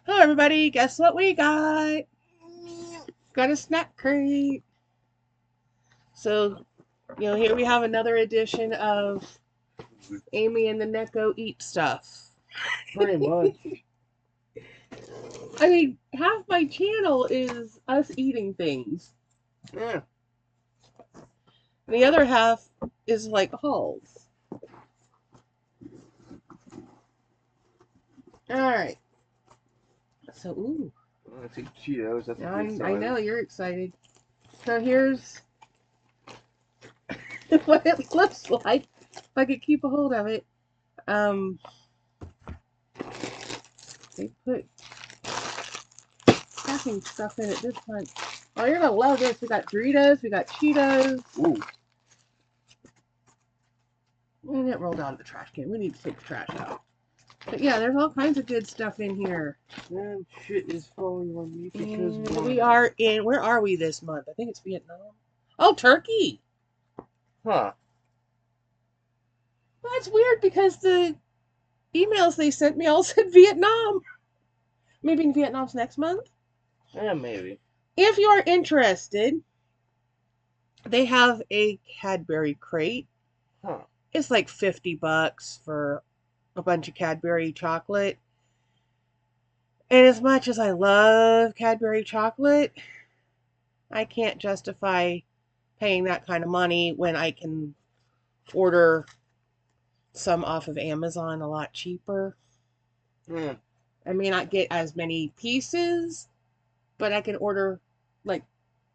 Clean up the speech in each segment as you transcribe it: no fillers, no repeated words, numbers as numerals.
Hello, everybody. Guess what we got? Got a snack crate. So, here we have another edition of Amy and the Neko Eat Stuff. Pretty much. I mean, half my channel is us eating things. Yeah. The other half is like hauls. Alright. So, ooh. I think Cheetos. That's a I, good I sign. know, you're excited. So here's what it looks like. If I could keep a hold of it. They put packing stuff in it this time. Oh, you're gonna love this. We got Doritos, we got Cheetos. Ooh. And it rolled out of the trash can. We need to take the trash out. But yeah, there's all kinds of good stuff in here. Man, shit is falling on me because And we are in, where are we this month? I think it's Vietnam. Oh, Turkey! Huh. Well, that's weird because the emails they sent me all said Vietnam. Maybe Vietnam's next month? Yeah, maybe. If you are interested, they have a Cadbury crate. Huh. It's like $50 for a bunch of Cadbury chocolate. And as much as I love Cadbury chocolate, I can't justify paying that kind of money when I can order some off of Amazon a lot cheaper. Yeah. I may not get as many pieces, but I can order like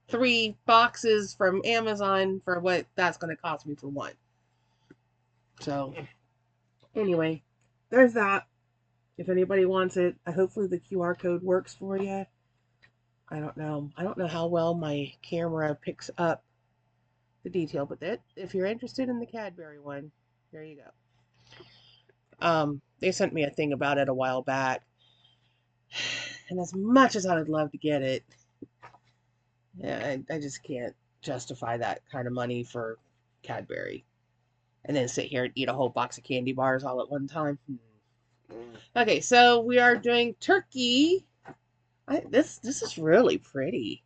3 boxes from Amazon for what that's going to cost me for one. So, anyway, there's that. If anybody wants it, hopefully the QR code works for you. I don't know. I don't know how well my camera picks up the detail, but if you're interested in the Cadbury one, there you go. They sent me a thing about it a while back, and as much as I would love to get it, yeah, I just can't justify that kind of money for Cadbury, and then sit here and eat a whole box of candy bars all at one time. Okay, so we are doing turkey. This is really pretty.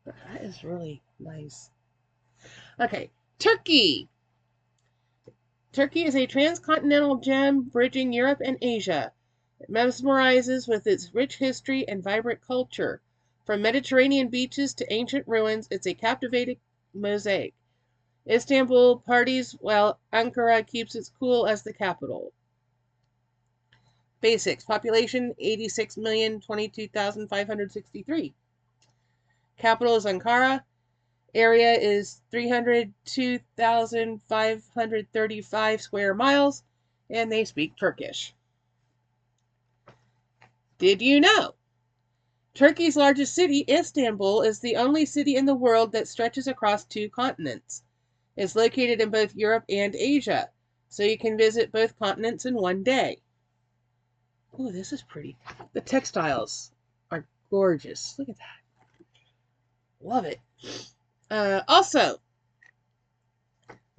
That is really nice. Okay, turkey. Turkey is a transcontinental gem bridging Europe and Asia. It mesmerizes with its rich history and vibrant culture. From Mediterranean beaches to ancient ruins, it's a captivating mosaic. Istanbul parties while Ankara keeps it cool as the capital. Basics. Population 86,022,563. Capital is Ankara. Area is 302,535 square miles, and they speak Turkish. Did you know? Turkey's largest city, Istanbul, is the only city in the world that stretches across 2 continents. It's located in both Europe and Asia, so you can visit both continents in one day. Oh, this is pretty. The textiles are gorgeous. Look at that. Love it. Also,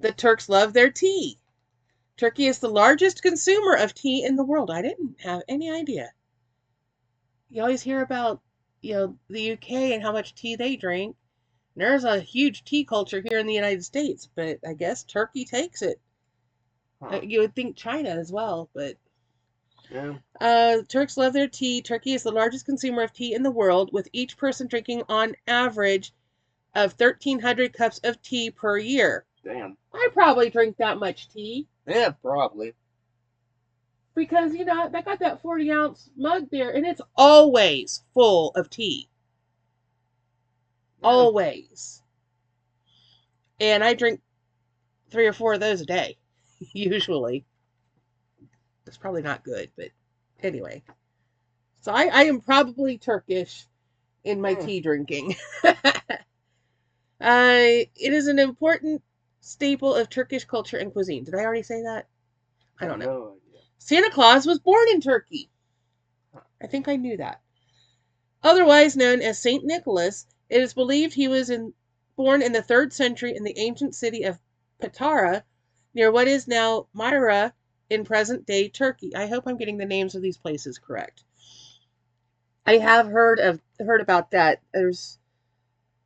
the Turks love their tea. Turkey is the largest consumer of tea in the world. I didn't have any idea. You always hear about, the UK and how much tea they drink. There's a huge tea culture here in the United States, but I guess Turkey takes it. Huh. You would think China as well, but Yeah. Turks love their tea. Turkey is the largest consumer of tea in the world, with each person drinking on average of 1,300 cups of tea per year. Damn. I probably drink that much tea. Yeah, probably. Because, I got that 40-ounce mug there, and it's always full of tea. Yeah. Always. And I drink 3 or 4 of those a day, usually. It's probably not good, but anyway. So I am probably Turkish in my tea drinking. It is an important staple of Turkish culture and cuisine. Did I already say that? I don't know. No idea. Santa Claus was born in Turkey. I think I knew that. Otherwise known as Saint Nicholas, it is believed he was born in the 3rd century in the ancient city of Patara, near what is now Myra in present-day Turkey. I hope I'm getting the names of these places correct. I have heard about that. There's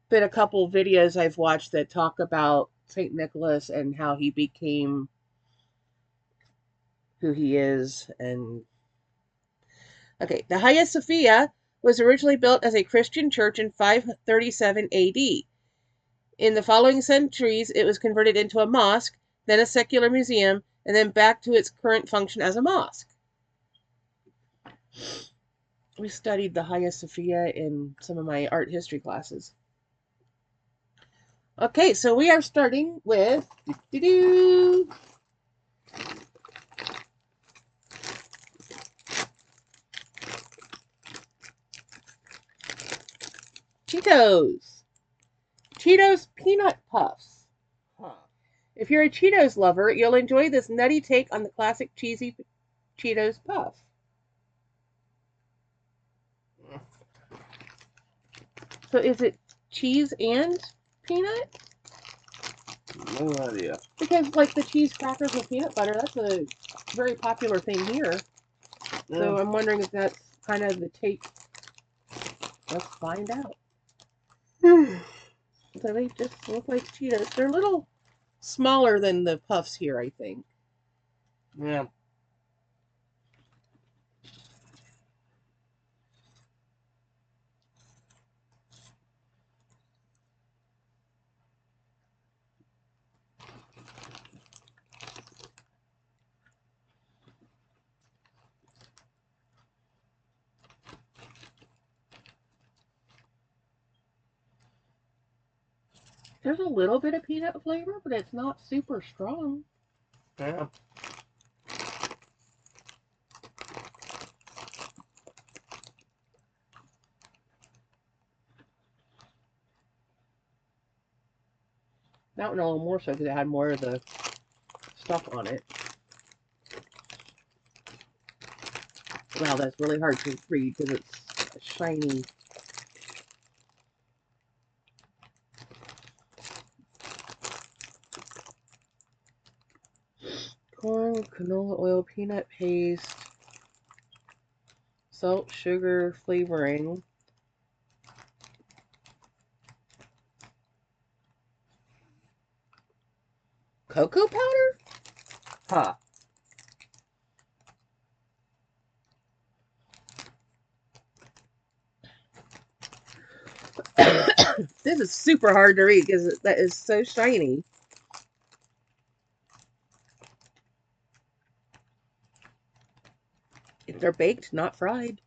been a couple videos I've watched that talk about Saint Nicholas and how he became who he is. And okay, the Hagia Sophia was originally built as a Christian church in 537 AD. In the following centuries, it was converted into a mosque, then a secular museum, and then back to its current function as a mosque. We studied the Hagia Sophia in some of my art history classes. Okay, so we are starting with Cheetos. Cheetos Peanut Puffs. Huh. If you're a Cheetos lover, you'll enjoy this nutty take on the classic cheesy Cheetos puff. So is it cheese and peanut? No idea. Because like the cheese crackers with peanut butter, that's a very popular thing here. Yeah. So I'm wondering if that's kind of the take. Let's find out. So they just look like Cheetos. They're a little smaller than the puffs here, I think. Yeah. There's a little bit of peanut flavor, but it's not super strong. Yeah. That one a little more so because it had more of the stuff on it. Wow, that's really hard to read because it's shiny. Corn, canola oil, peanut paste, salt, sugar, flavoring. Cocoa powder? Huh. This is super hard to read because that is so shiny. They're baked, not fried.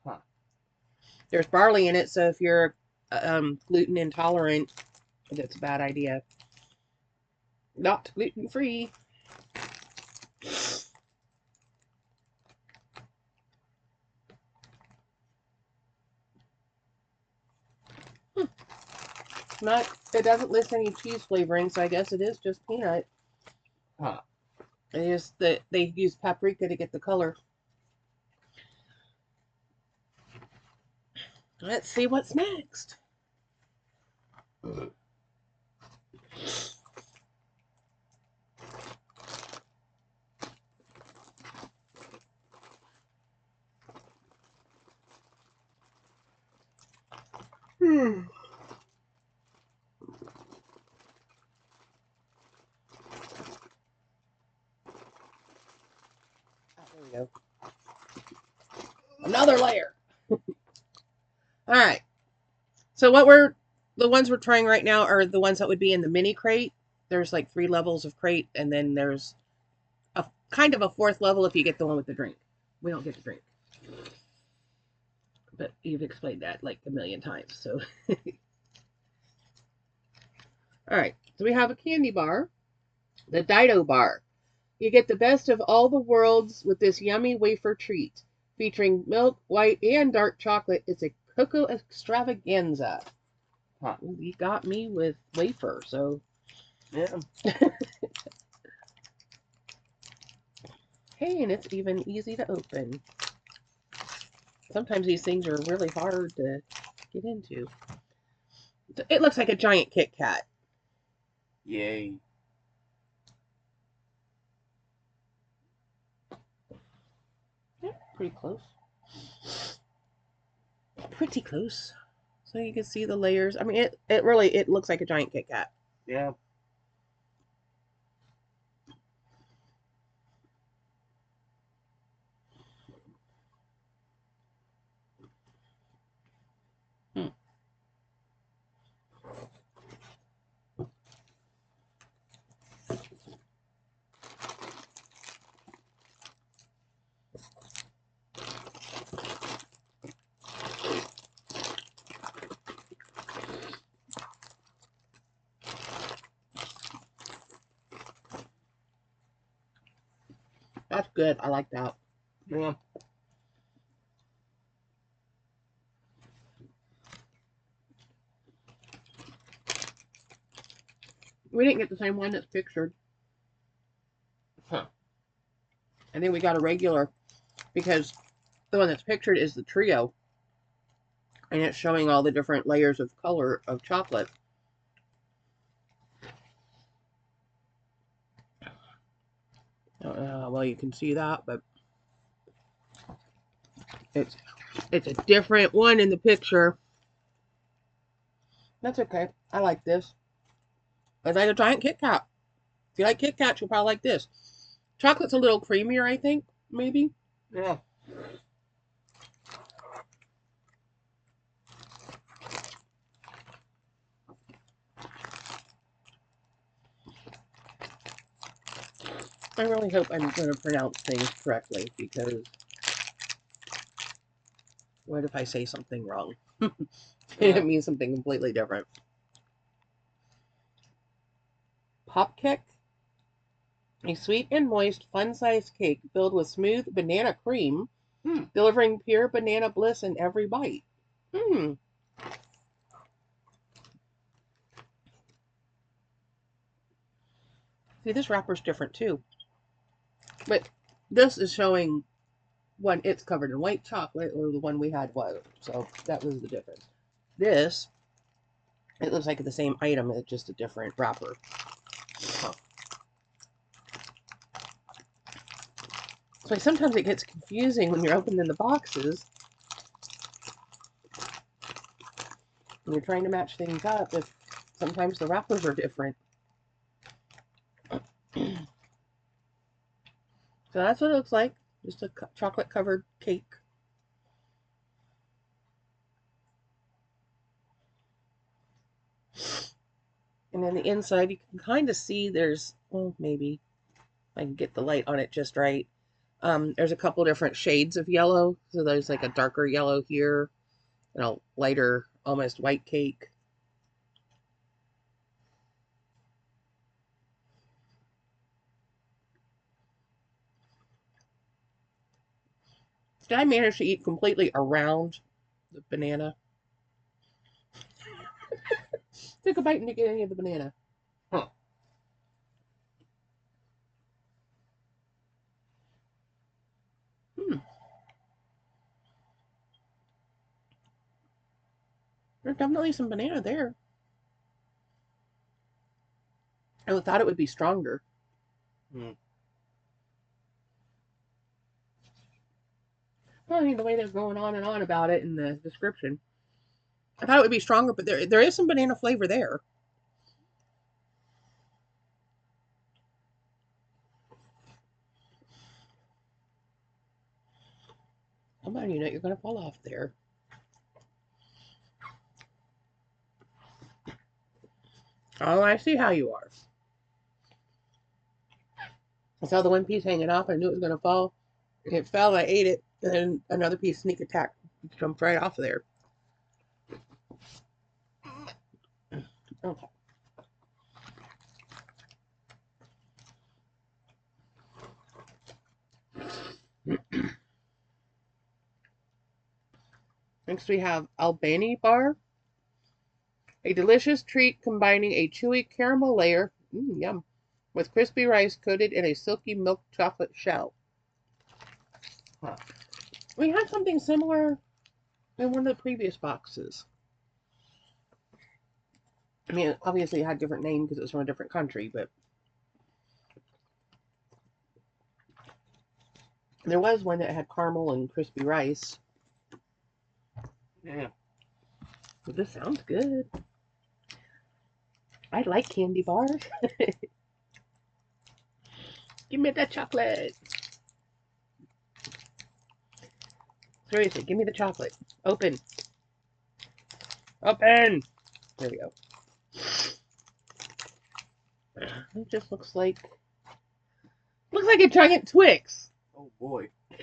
Huh. There's barley in it, so if you're gluten intolerant, that's a bad idea. Not gluten free. Not. It doesn't list any cheese flavoring, so I guess it is just peanut. Huh. It is that they use paprika to get the color. Let's see what's next. There we go. Another layer. All right. So the ones we're trying right now are the ones that would be in the mini crate. There's like 3 levels of crate, and then there's a kind of a 4th level if you get the one with the drink. We don't get the drink, but you've explained that like a million times. So, all right. So we have a candy bar, the Dido bar. You get the best of all the worlds with this yummy wafer treat, featuring milk, white, and dark chocolate. It's a cocoa extravaganza. Huh. You got me with wafer, so. Yeah. Hey, and it's even easy to open. Sometimes these things are really hard to get into. It looks like a giant Kit Kat. Yay. Yeah, pretty close. pretty close. So you can see the layers. I mean, it really, it looks like a giant Kit Kat. Yeah. Hmm. That's good. I like that. Yeah. We didn't get the same one that's pictured. Huh. I think we got a regular because the one that's pictured is the trio. And it's showing all the different layers of color of chocolate. Well, you can see that, but it's it's a different one in the picture. That's okay. I like this. It's like a giant Kit Kat. If you like Kit Kats, you'll probably like this. Chocolate's a little creamier, I think, maybe. Yeah. I really hope I'm going to pronounce things correctly because what if I say something wrong? Yeah. It means something completely different. Pop cake, a sweet and moist, fun-sized cake filled with smooth banana cream, Hmm. delivering pure banana bliss in every bite. Hmm. See, this wrapper's different too. But this is showing one it's covered in white chocolate, or the one we had was. So that was the difference. This, it looks like the same item, it's just a different wrapper. Huh. So sometimes it gets confusing when you're opening the boxes. When you're trying to match things up, if sometimes the wrappers are different. So that's what it looks like. Just a chocolate covered cake. And then the inside, you can kind of see there's, well, maybe I can get the light on it just right. There's a couple different shades of yellow. So there's like a darker yellow here and a lighter, almost white cake. Did I manage to eat completely around the banana? Took a bite and didn't get any of the banana. Huh. Hmm. There's definitely some banana there. I thought it would be stronger. Hmm. Well, I mean, the way they're going on and on about it in the description. I thought it would be stronger, but there is some banana flavor there. Come on, you're going to fall off there. Oh, I see how you are. I saw the one piece hanging off. I knew it was going to fall. It fell. I ate it. And then another piece sneak attack jumped right off of there. Okay. Next we have Albany bar, a delicious treat combining a chewy caramel layer, yum, with crispy rice coated in a silky milk chocolate shell. Huh. We had something similar in one of the previous boxes. I mean, obviously it had a different name because it was from a different country, but there was one that had caramel and crispy rice. Yeah. Well, this sounds good. I like candy bars. Give me that chocolate. Seriously, give me the chocolate. Open. Open. There we go. It just looks like a giant Twix. Oh boy. Hey,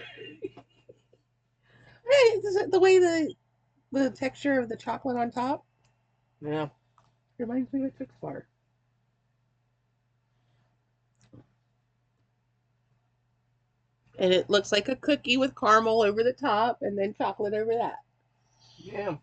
is it the way the texture of the chocolate on top Yeah. reminds me of a Twix bar. And it looks like a cookie with caramel over the top and then chocolate over that. Yeah.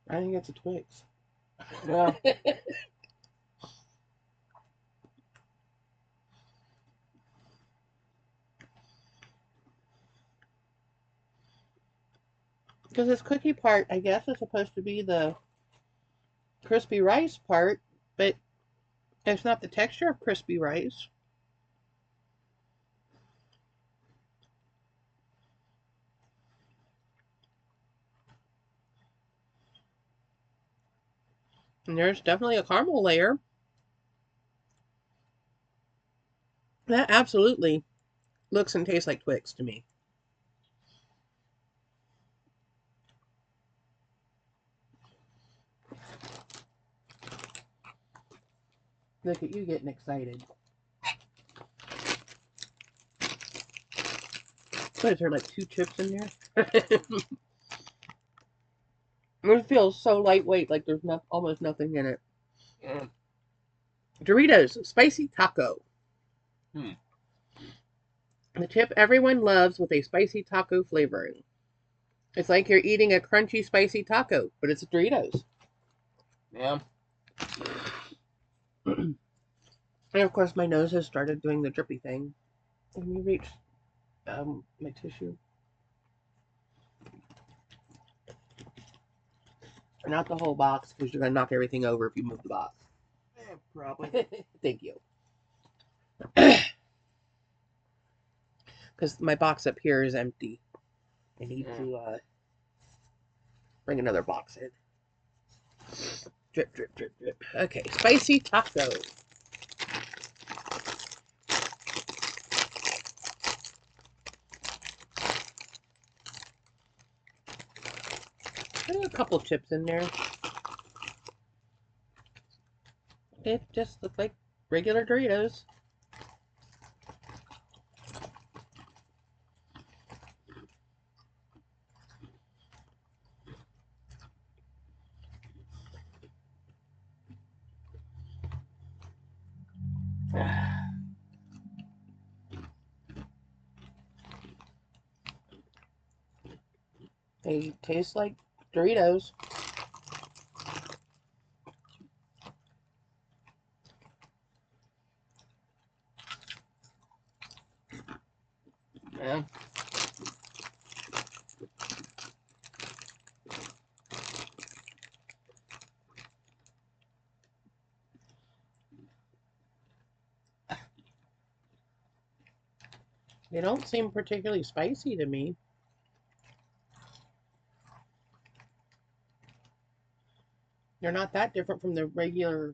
I think it's a Twix. Yeah. Because this cookie part, I guess, is supposed to be the crispy rice part, but it's not the texture of crispy rice. And there's definitely a caramel layer. That absolutely looks and tastes like Twix to me. Look at you getting excited. What is there, like 2 chips in there? It feels so lightweight, like there's almost nothing in it. Yeah. Doritos Spicy Taco. Hmm. The chip everyone loves with a spicy taco flavoring. It's like you're eating a crunchy spicy taco, but it's Doritos. Yeah. And of course, my nose has started doing the drippy thing. Let me reach my tissue. Not the whole box, because you're going to knock everything over if you move the box. Yeah, probably. Thank you. Because my box up here is empty. I need to bring another box in. Drip, drip, drip, drip. Okay, spicy taco. There's a couple chips in there. It just looks like regular Doritos. They taste like Doritos. Yeah. They don't seem particularly spicy to me. They're not that different from the regular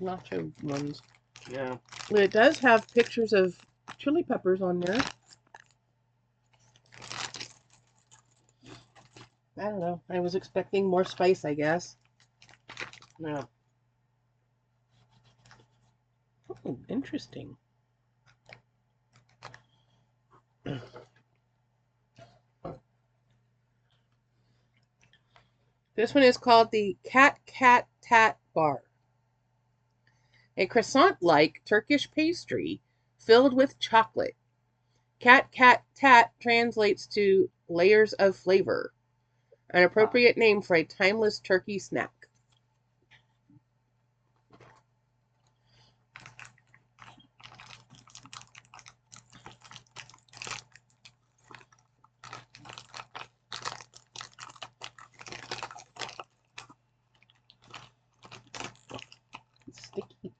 nacho ones. Yeah. But it does have pictures of chili peppers on there. I don't know. I was expecting more spice, I guess. Yeah. Oh, interesting. This one is called the Cat Cat Tat Bar. A croissant-like Turkish pastry filled with chocolate. Cat Cat Tat translates to layers of flavor, an appropriate name for a timeless turkey snack. It's sticky.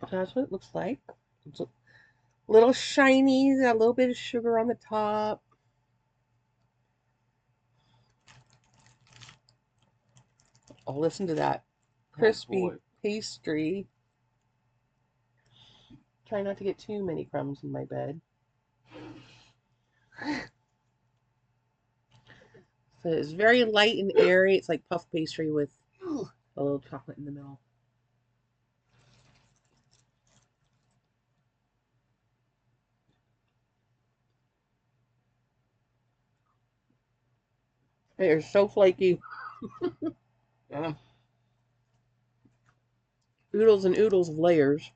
That's what it looks like. It's a little shiny, got a little bit of sugar on the top. Oh, listen to that crispy pastry. Try not to get too many crumbs in my bed. So it's very light and airy. It's like puff pastry with a little chocolate in the middle. It is so flaky. Yeah. Oodles and oodles of layers.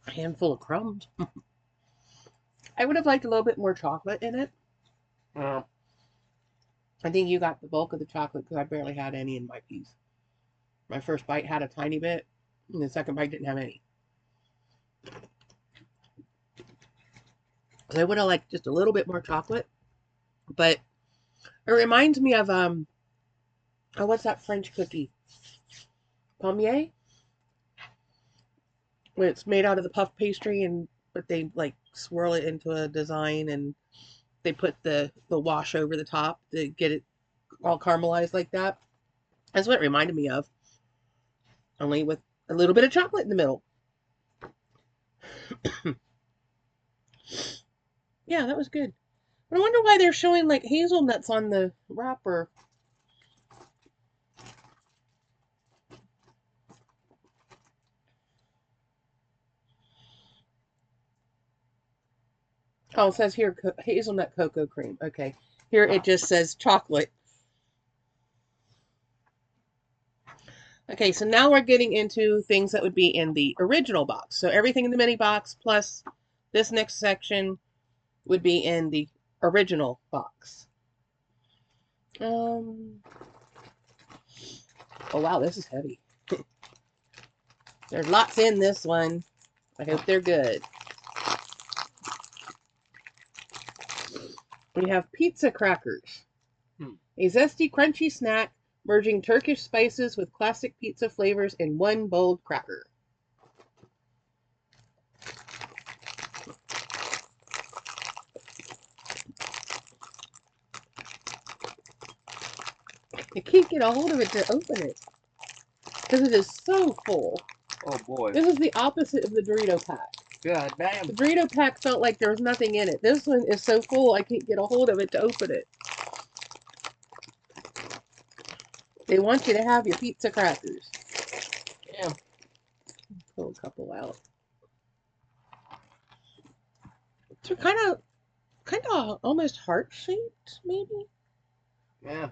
A handful of crumbs. I would have liked a little bit more chocolate in it. Yeah. I think you got the bulk of the chocolate because I barely had any in my piece. My first bite had a tiny bit, and the second bite didn't have any. So I would have liked just a little bit more chocolate, but it reminds me of oh, what's that French cookie? Pommier? When it's made out of the puff pastry but they like swirl it into a design and they put the wash over the top to get it all caramelized like that. That's what it reminded me of. Only with a little bit of chocolate in the middle. Yeah, that was good. But I wonder why they're showing like hazelnuts on the wrapper. Oh, it says here hazelnut cocoa cream. Okay. Here it just says chocolate. Okay, so now we're getting into things that would be in the original box. So everything in the mini box plus this next section would be in the original box. Oh wow, this is heavy. There's lots in this one. I hope they're good. We have pizza crackers. A zesty, crunchy snack merging Turkish spices with classic pizza flavors in one bold cracker. I can't get a hold of it to open it because it is so full. Oh boy. This is the opposite of the Dorito pack. God damn. The Dorito pack felt like there was nothing in it. This one is so full I can't get a hold of it to open it. They want you to have your pizza crackers. Yeah. Pull a couple out. They're kind of almost heart shaped, maybe. Yeah.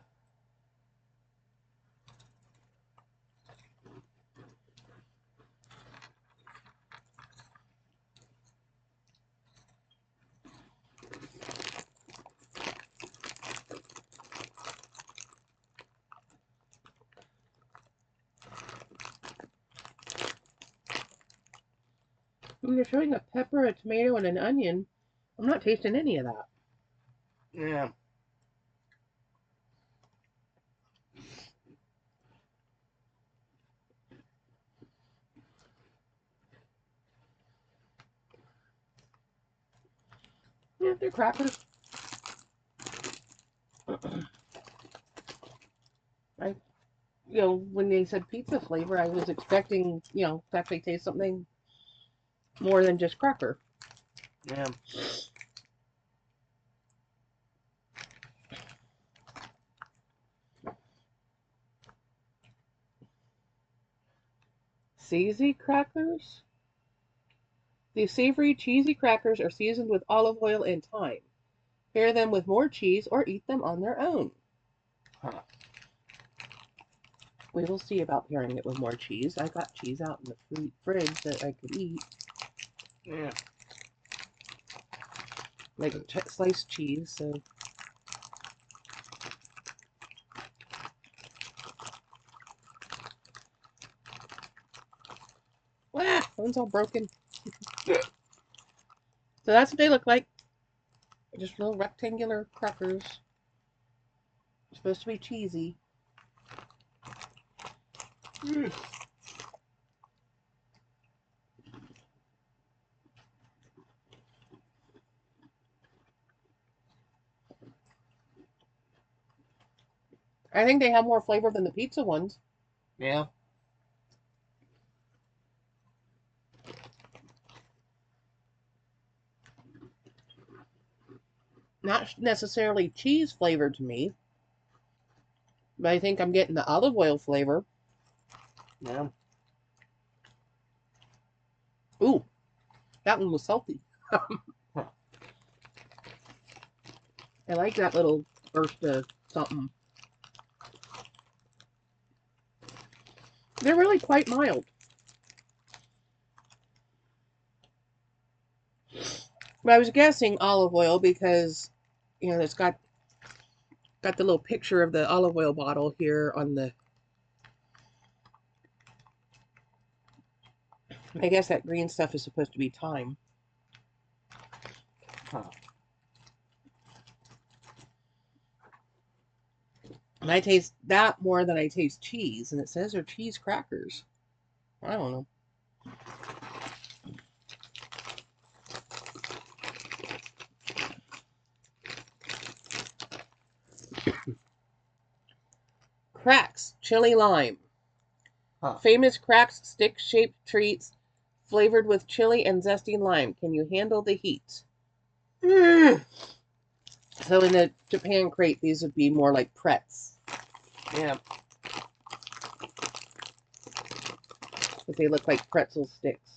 When you're showing a pepper, a tomato, and an onion, I'm not tasting any of that. Yeah. Yeah, they're crackers. When they said pizza flavor, I was expecting, to actually taste something more than just cracker. Yeah. Cheesy crackers? These savory, cheesy crackers are seasoned with olive oil and thyme. Pair them with more cheese or eat them on their own. Huh. We will see about pairing it with more cheese. I got cheese out in the fridge that I could eat. Yeah. Like sliced cheese, so. Wow, one's all broken. So that's what they look like. Just little rectangular crackers. Supposed to be cheesy. I think they have more flavor than the pizza ones. Yeah. Not necessarily cheese flavored to me, but I think I'm getting the olive oil flavor. Yeah. Ooh, that one was salty. Huh. I like that little burst of something. They're really quite mild. But I was guessing olive oil because, it's got the little picture of the olive oil bottle here on the. I guess that green stuff is supposed to be thyme. Huh. And I taste that more than I taste cheese, and it says they're cheese crackers. I don't know. Cracks, chili lime. Huh. Famous cracks, stick-shaped treats flavored with chili and zesty lime. Can you handle the heat? So in the Japan crate, these would be more like pretz. Yeah. But they look like pretzel sticks.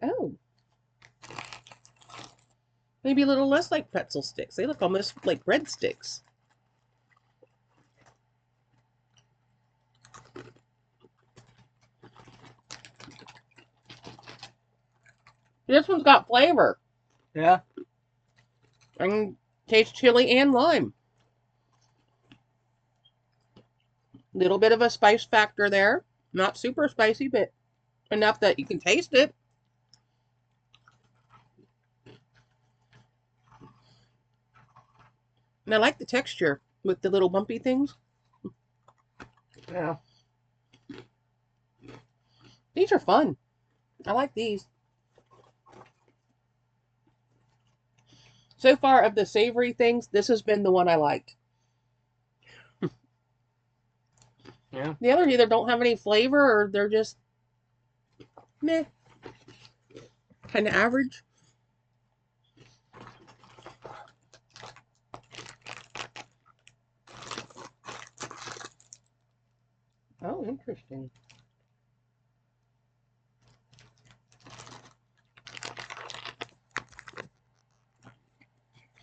Oh. Maybe a little less like pretzel sticks. They look almost like breadsticks. This one's got flavor. Yeah. I can taste chili and lime. Little bit of a spice factor there. Not super spicy, but enough that you can taste it. And I like the texture with the little bumpy things. Yeah. These are fun. I like these. So far of the savory things, this has been the one I liked. Yeah. The others either don't have any flavor or they're just meh. Kind of average. Oh, interesting.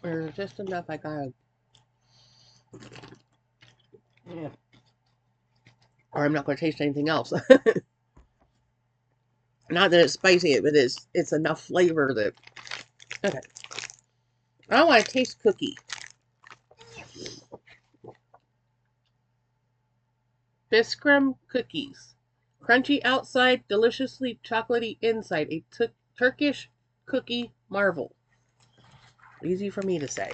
There's just enough I gotta. Yeah. Or I'm not going to taste anything else. Not that it's spicy, but it's enough flavor that. Okay. I want to taste cookie. Biscuit cookies. Crunchy outside, deliciously chocolatey inside. A Turkish cookie marvel. Easy for me to say.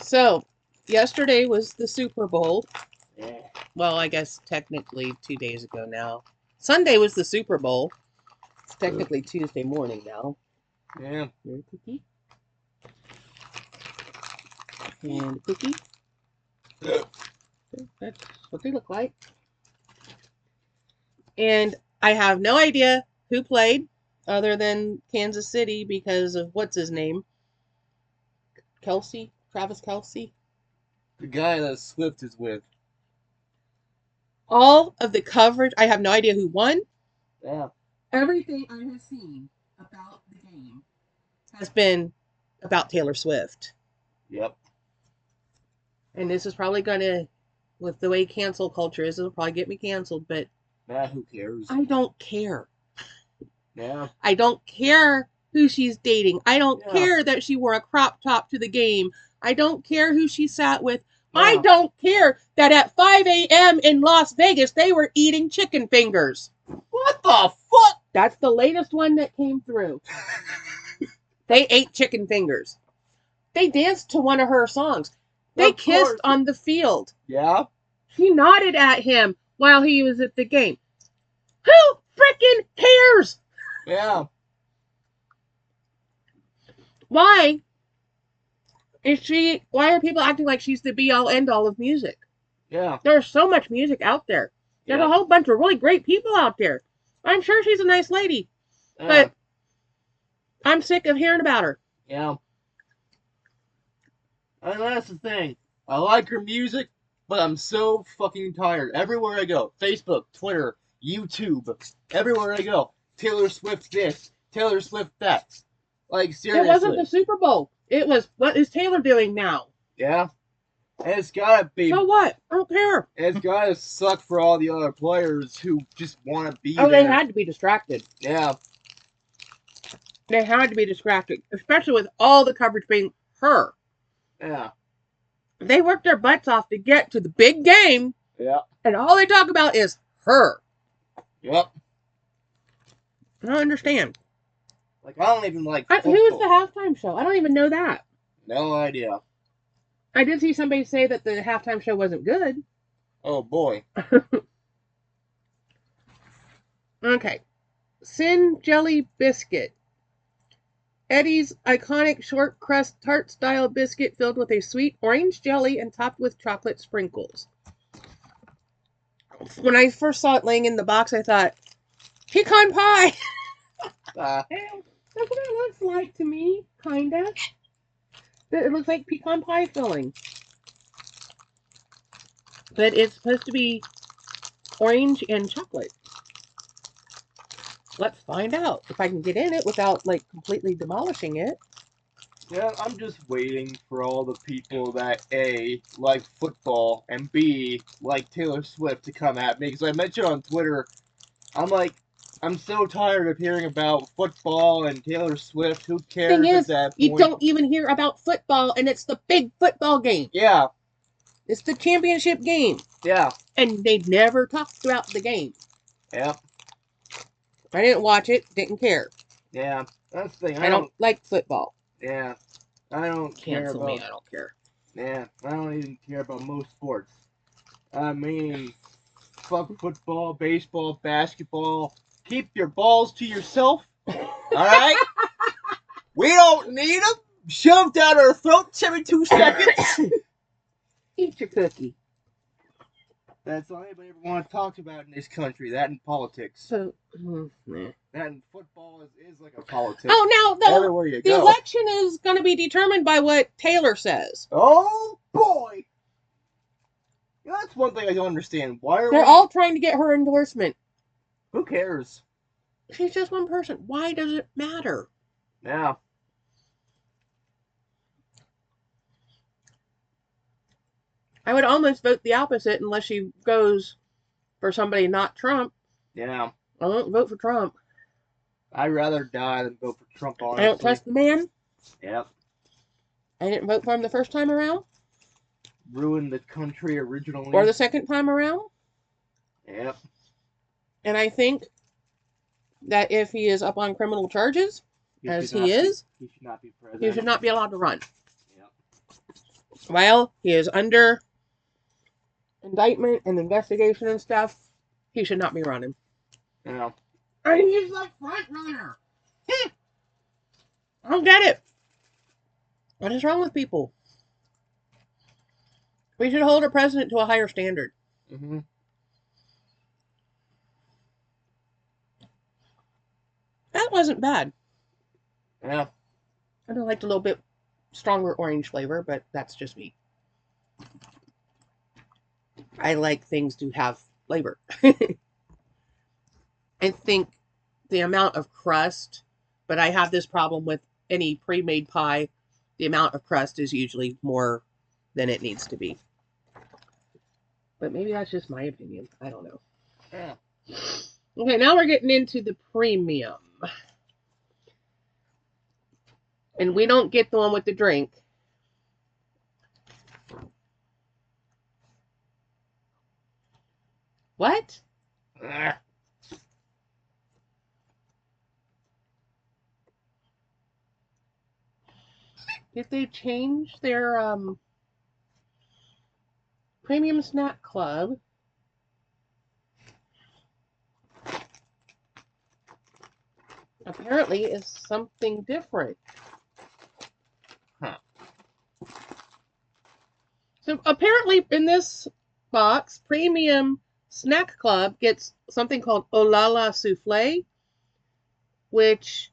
So, yesterday was the Super Bowl. Yeah. Well, I guess technically 2 days ago now. Sunday was the Super Bowl. It's technically Tuesday morning now. Yeah. Here's a cookie. And a cookie. That's what they look like. And I have no idea who played other than Kansas City because of what's his name? Kelsey? Travis Kelsey? The guy that Swift is with. All of the coverage, I have no idea who won. Yeah. Everything I have seen about the game has been about Taylor Swift. Yep. And this is probably going to, with the way cancel culture is, it'll probably get me canceled, but Nah, who cares? I don't care. Yeah. I don't care who she's dating. I don't Yeah. care that she wore a crop top to the game. I don't care who she sat with. Yeah. I don't care that at 5 a.m. in Las Vegas they were eating chicken fingers. What the fuck? That's the latest one that came through. They ate chicken fingers. They danced to one of her songs. They kissed on the field. Yeah. She nodded at him while he was at the game. Who freaking cares? Yeah. Why why are people acting like she's the be all end all of music? Yeah. There's so much music out there. There's a whole bunch of really great people out there. I'm sure she's a nice lady, but I'm sick of hearing about her. Yeah. And that's the thing. I like her music, but I'm so fucking tired. Everywhere I go, Facebook, Twitter, YouTube, everywhere I go, Taylor Swift this, Taylor Swift that. Like, seriously. It wasn't the Super Bowl. It was, what is Taylor doing now? Yeah. And it's gotta be. So what? I don't care. It's gotta suck for all the other players who just want to be Oh, there. they had to be distracted. Yeah. They had to be distracted, especially with all the coverage being her. Yeah. They worked their butts off to get to the big game. Yeah. And all they talk about is her. Yep. I don't understand. Like, I don't even like football. Who was the halftime show? I don't even know that. No idea. I did see somebody say that the halftime show wasn't good. Oh, boy. Okay. Sin Jelly Biscuit. Eddie's iconic short crust tart style biscuit filled with a sweet orange jelly and topped with chocolate sprinkles. When I first saw it laying in the box, I thought, pecan pie! That's what it looks like to me, kinda. It looks like pecan pie filling. But it's supposed to be orange and chocolate. Let's find out if I can get in it without, like, completely demolishing it. Yeah, I'm just waiting for all the people that A, like football, and B, like Taylor Swift to come at me. Because I mentioned on Twitter, I'm like, I'm so tired of hearing about football and Taylor Swift. Who cares Thing is, at that point? you don't even hear about football, and it's the big football game. Yeah. It's the championship game. Yeah. And they never talked about the game. Yep. I didn't watch it, didn't care. Yeah. That's the thing. I don't like football. Yeah. I don't care Cancel about. me, I don't care. Yeah. I don't even care about most sports. I mean, fuck football, baseball, basketball. Keep your balls to yourself. Alright? We don't need them shoved down our throats every 2 seconds. Eat your cookie. That's all anybody ever want to talk about in this country. That and politics. So, That and football is like a politics. Oh, now everywhere you the go. election is going to be determined by what Taylor says. Oh boy! You know, that's one thing I don't understand. Why are They're all trying to get her endorsement. Who cares? She's just one person. Why does it matter? Yeah. I would almost vote the opposite unless she goes for somebody not Trump. Yeah. I won't vote for Trump. I'd rather die than vote for Trump, honestly. I don't trust the man. Yep. I didn't vote for him the first time around. Ruined the country originally. Or the second time around. Yep. And I think that if he is up on criminal charges, as he is, he should not be president. he should not be allowed to run. Yep. While he is under indictment and investigation and stuff, he should not be running. Yeah. And he's the front runner. I don't get it. What is wrong with people? We should hold our president to a higher standard. Mm-hmm. That wasn't bad. Yeah. I do like a little bit stronger orange flavor, but that's just me. I like things to have flavor. I think the amount of crust, but I have this problem with any pre-made pie. The amount of crust is usually more than it needs to be. But maybe that's just my opinion. I don't know. Yeah. Okay, now we're getting into the premium. And we don't get the one with the drink. What? Ah. Did they change their premium snack club? Apparently is something different. Huh. So apparently in this box, Premium Snack Club gets something called Olala Souffle, which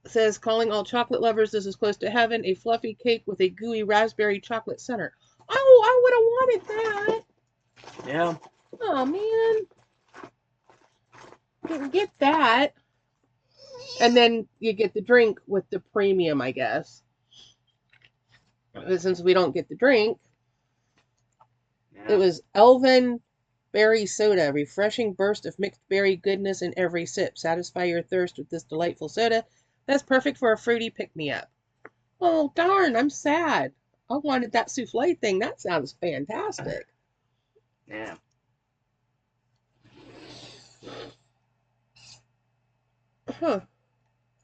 says, calling all chocolate lovers, this is close to heaven, a fluffy cake with a gooey raspberry chocolate center. Oh, I would have wanted that. Yeah. Oh, man. Didn't get that. And then you get the drink with the premium, I guess. But since we don't get the drink, Yeah. it was Elven Berry Soda, refreshing burst of mixed berry goodness in every sip. Satisfy your thirst with this delightful soda. That's perfect for a fruity pick-me-up. Oh, darn, I'm sad. I wanted that souffle thing. That sounds fantastic. Yeah. Huh.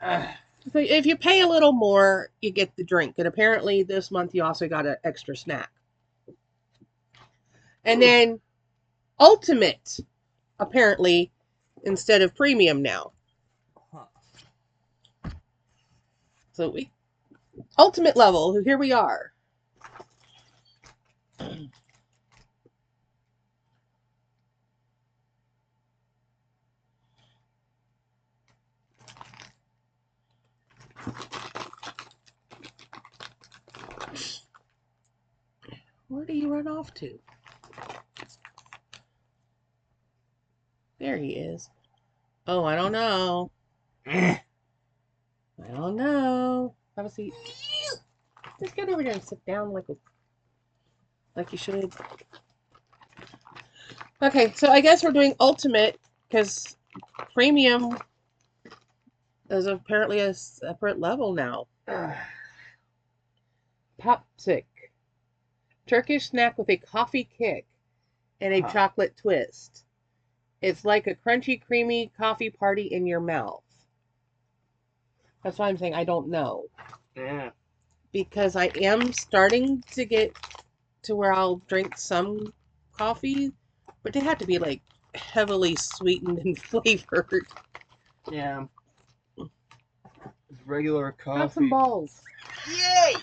Ah. So if you pay a little more, you get the drink. And apparently this month you also got an extra snack. And then Ultimate, apparently, instead of Premium now. Huh. So we Ultimate level, here we are. Where do you run off to? There he is. Oh, I don't know. Eh. I don't know. Have a seat. Just get over there and sit down like you should. Okay, so I guess we're doing Ultimate because Premium is apparently a separate level now. Ah. Popsic. Turkish snack with a coffee kick and a Huh. chocolate twist. It's like a crunchy, creamy coffee party in your mouth. That's why I'm saying I don't know. Yeah. Because I am starting to get to where I'll drink some coffee, but they have to be like heavily sweetened and flavored. Yeah. It's regular coffee. Have some balls. Yay!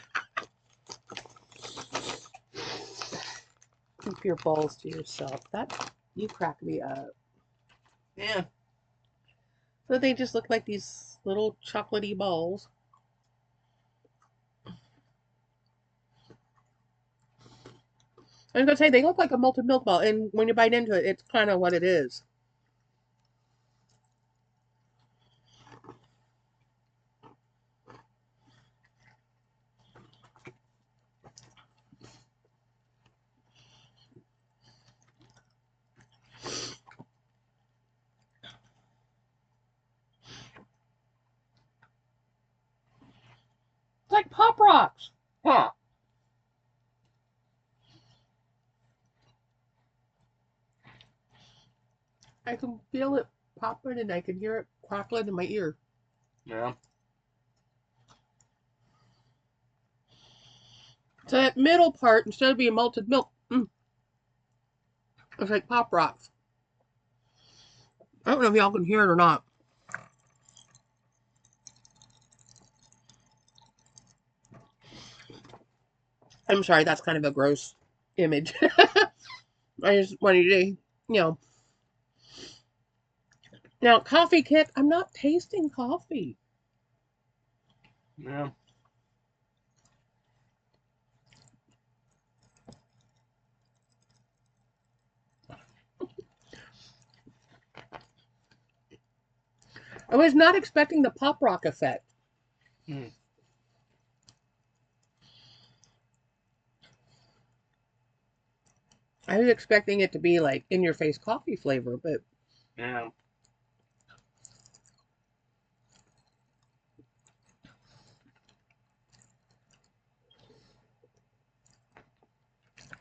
Keep your balls to yourself. That you crack me up. Yeah. So they just look like these little chocolatey balls. I was gonna say they look like a malted milk ball, and when you bite into it, it's kind of what it is. It's like Pop Rocks. Huh. I can feel it popping, and I can hear it crackling in my ear. Yeah. So that middle part, instead of being malted milk, it's like Pop Rocks. I don't know if y'all can hear it or not. I'm sorry, that's kind of a gross image. I just wanted to, Now, coffee kick, I'm not tasting coffee. Yeah. I was not expecting the pop rock effect. Mm. I was expecting it to be like in your face coffee flavor, but Yeah.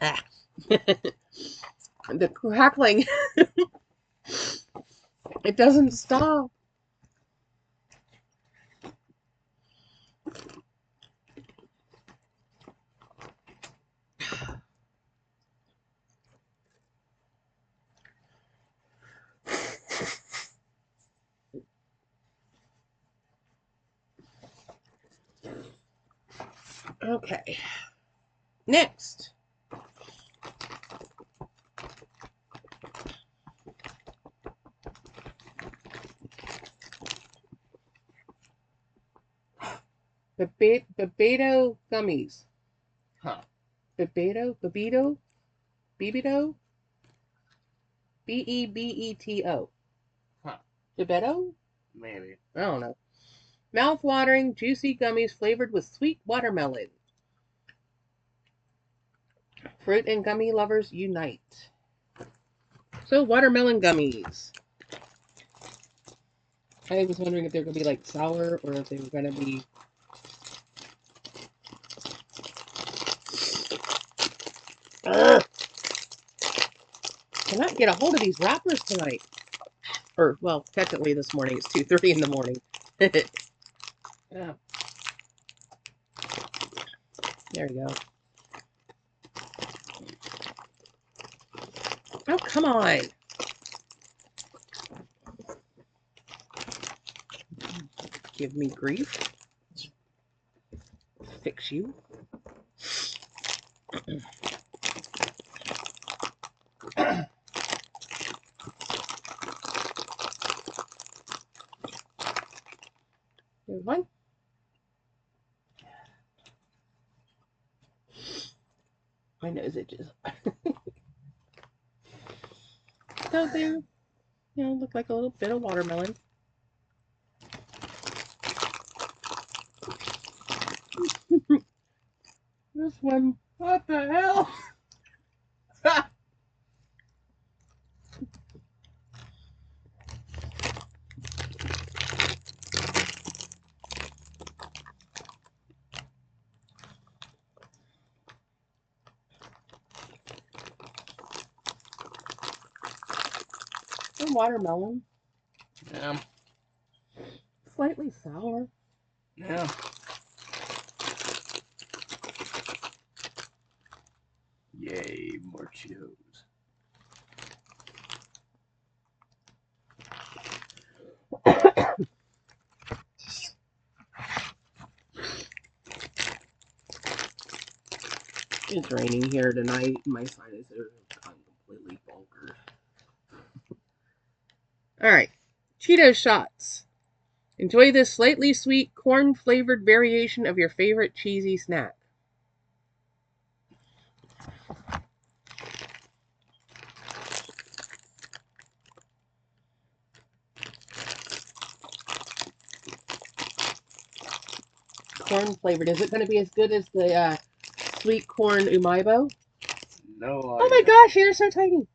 ah. The crackling, it doesn't stop. Okay. Next. Bebedo gummies. Huh. Bebedo? Bebedo? Bebeto. Huh. Bebedo? Maybe. I don't know. Mouth-watering, juicy gummies flavored with sweet watermelon. Fruit and gummy lovers unite. So, watermelon gummies. I was wondering if they're going to be like sour or if they were going to be. Ugh. Cannot get a hold of these wrappers tonight. Or, well, technically this morning. It's 2:30 in the morning. Yeah. There you go. Oh, come on. Give me grief. Fix you. There's one. My nose itches. So there, look like a little bit of watermelon. This one, What the hell? the watermelon, Yeah. slightly sour. Yeah. Yay, more Cheetos. It's raining here tonight. My sinuses are completely bunkered. All right, Cheeto shots. Enjoy this slightly sweet corn-flavored variation of your favorite cheesy snack. Corn-flavored. Is it going to be as good as the sweet corn umaibo? No Oh my idea. gosh, they're so tiny.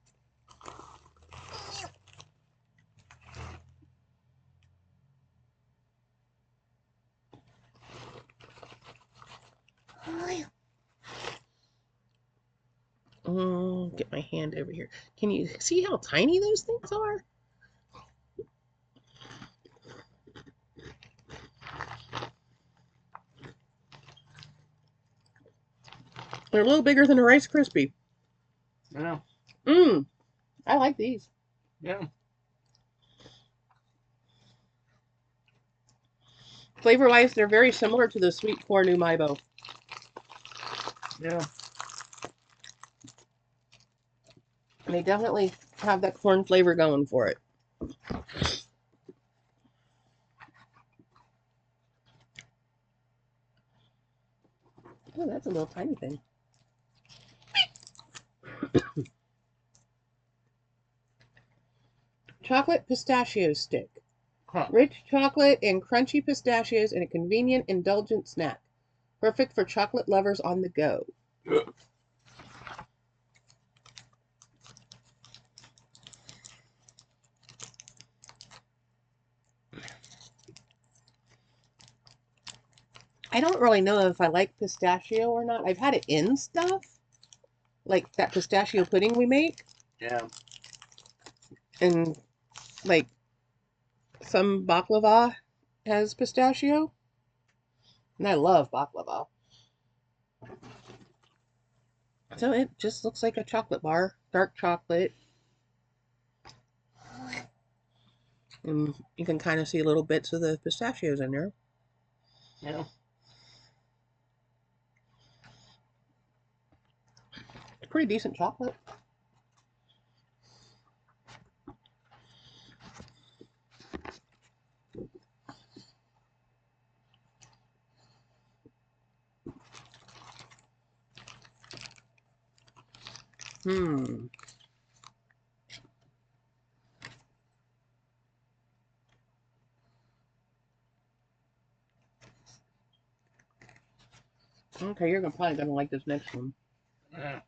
Get my hand over here. Can you see how tiny those things are? They're a little bigger than a Rice Krispie. Yeah. I like these. Yeah. Flavor-wise, they're very similar to the sweet corn umaibo. Yeah. They definitely have that corn flavor going for it. Oh, that's a little tiny thing. Chocolate pistachio stick. Huh. Rich chocolate and crunchy pistachios in a convenient, indulgent snack. Perfect for chocolate lovers on the go. I don't really know if I like pistachio or not. I've had it in stuff, like that pistachio pudding we make, Yeah. and like some baklava has pistachio, and I love baklava. So it just looks like a chocolate bar, dark chocolate, and you can kind of see little bits of the pistachios in there. Yeah. It's pretty decent chocolate. Hmm. Okay, you're probably gonna like this next one. Yeah.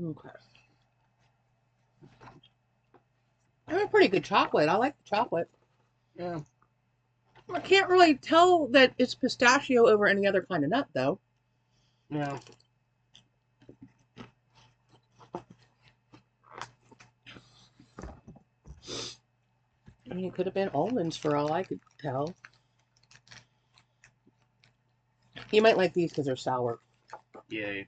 Okay. That's a pretty good chocolate. I like the chocolate. Yeah. I can't really tell that it's pistachio over any other kind of nut, though. Yeah. I mean, it could have been almonds for all I could tell. You might like these because they're sour. Yeah.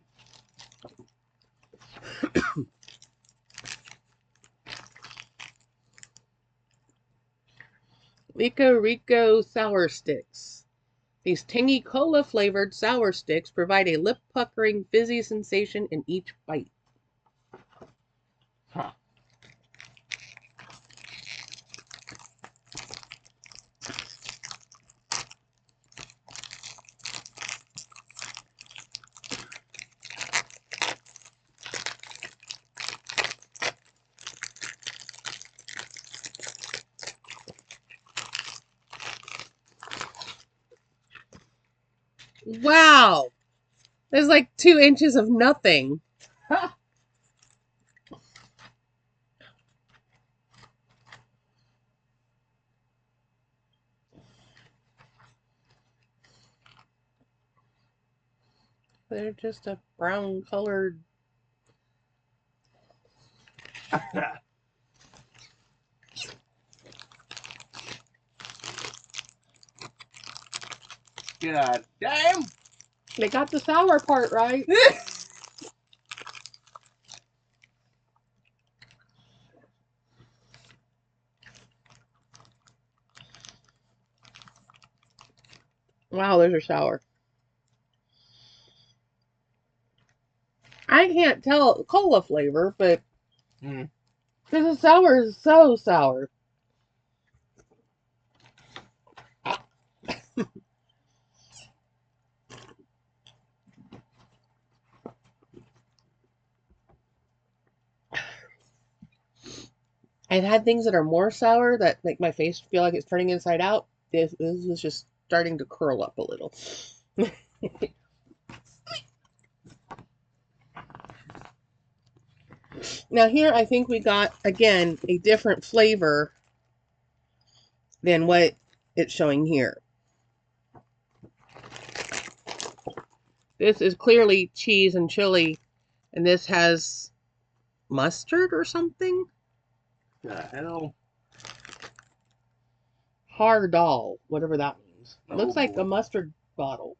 Rico Sour Sticks. These tangy cola flavored sour sticks provide a lip puckering fizzy sensation in each bite. Huh. Wow! There's like 2 inches of nothing. They're just a brown colored. God damn. They got the sour part right. Wow, those are sour. I can't tell cola flavor, but Mm. because the sour is so sour. I've had things that are more sour that make my face feel like it's turning inside out. This is just starting to curl up a little. Now here I think we got, again, a different flavor than what it's showing here. This is clearly cheese and chili, and this has mustard or something? The hell? Hardal, whatever that means. Oh, Looks like boy. a mustard bottle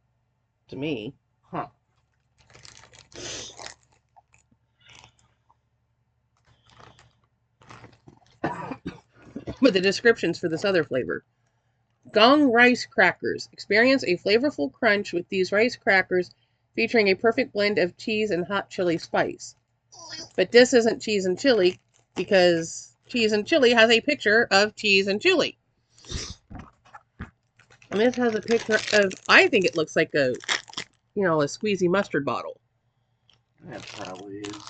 to me. Huh. But the descriptions for this other flavor. Gong rice crackers. Experience a flavorful crunch with these rice crackers featuring a perfect blend of cheese and hot chili spice. But this isn't cheese and chili because cheese and chili has a picture of cheese and chili. And this has a picture of, I think it looks like a squeezy mustard bottle. That probably is.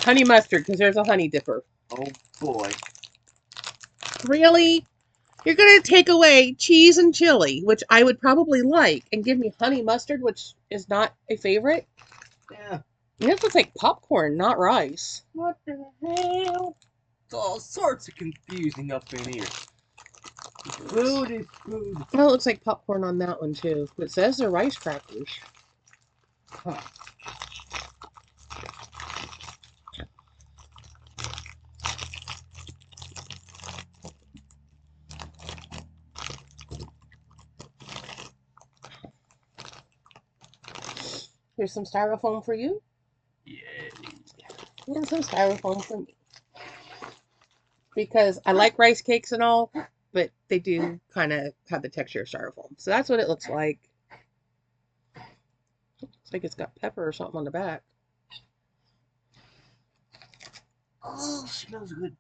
Honey mustard, because there's a honey dipper. Oh boy. Really? You're going to take away cheese and chili, which I would probably like, and give me honey mustard, which is not a favorite? Yeah. This looks like popcorn, not rice. What the hell? It's all sorts of confusing up in here. Food is food. Well, it looks like popcorn on that one, too. It says they're rice crackers. Huh. Here's some styrofoam for you. Yeah. And some styrofoam for me. Because I like rice cakes and all, but they do kind of have the texture of styrofoam. So that's what it looks like. Looks like it's got pepper or something on the back. Oh, smells good.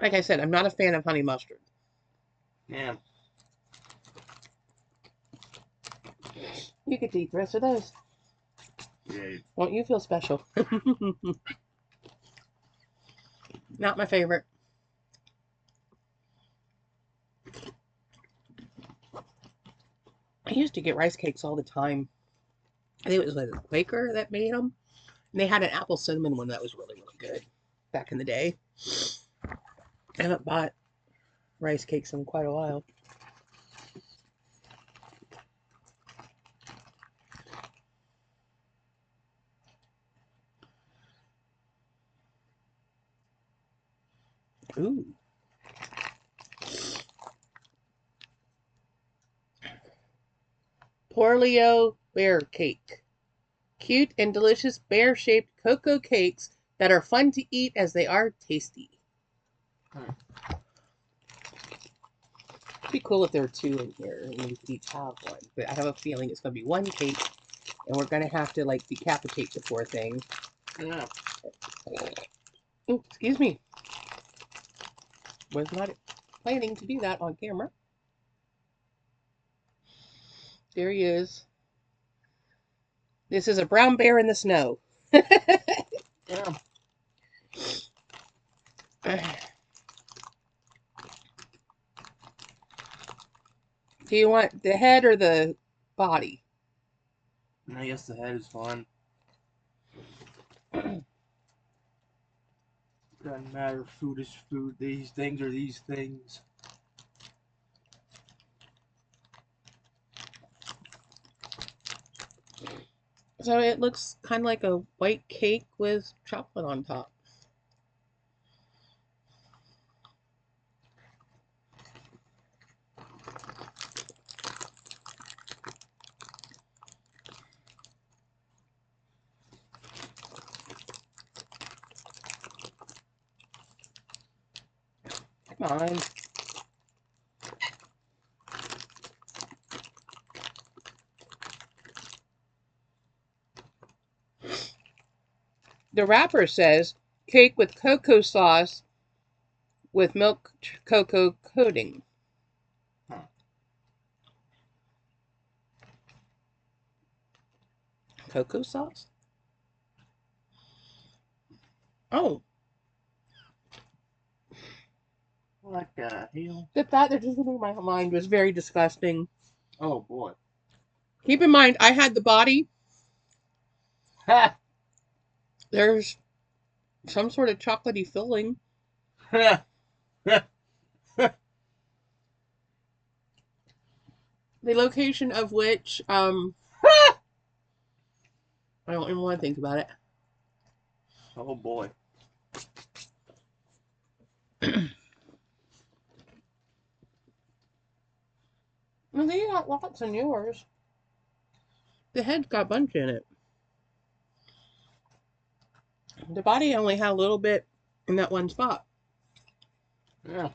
Like I said, I'm not a fan of honey mustard. Yeah. You get to eat the rest of those. Yeah. Won't you feel special? Not my favorite. I used to get rice cakes all the time. I think it was like a Quaker that made them. And they had an apple cinnamon one that was really, really good back in the day. I haven't bought rice cakes in quite a while. Ooh. Porlio bear cake. Cute and delicious bear-shaped cocoa cakes that are fun to eat as they are tasty. It'd be cool if there were two in here and we could each have one. But I have a feeling it's going to be one cake and we're going to have to like decapitate the poor thing. Yeah. Ooh, excuse me. Was not planning to do that on camera. There he is. This is a brown bear in the snow. Yeah. Do you want the head or the body? I guess the head is fine. Doesn't matter. Food is food. These things are these things. So it looks kind of like a white cake with chocolate on top. Come on. The wrapper says cake with cocoa sauce with milk cocoa coating. Huh. Cocoa sauce? Oh. What the hell? The thought that just went through my mind was very disgusting. Oh boy. Keep in mind, I had the body. Ha! There's some sort of chocolatey filling. The location of which, I don't even want to think about it. Oh boy. Well, they got lots in yours. The head's got a bunch in it. The body only had a little bit in that one spot. Yeah.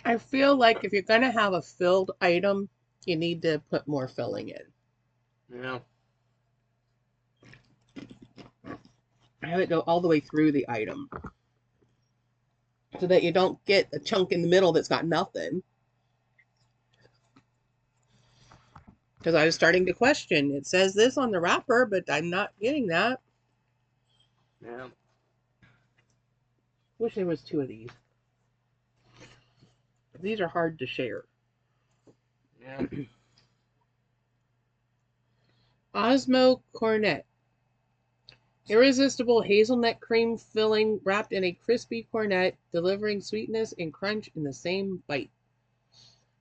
I feel like if you're going to have a filled item, you need to put more filling in. Yeah. Have it go all the way through the item so that you don't get a chunk in the middle that's got nothing. Because I was starting to question. It says this on the wrapper, but I'm not getting that. Yeah. Wish there was 2 of these. These are hard to share. Yeah. Osmo Cornet. Irresistible hazelnut cream filling wrapped in a crispy cornet, delivering sweetness and crunch in the same bite.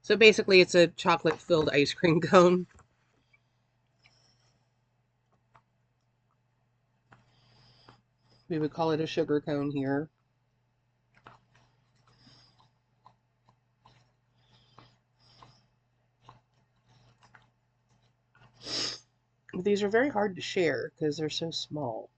So basically, it's a chocolate-filled ice cream cone. We would call it a sugar cone here. These are very hard to share because they're so small.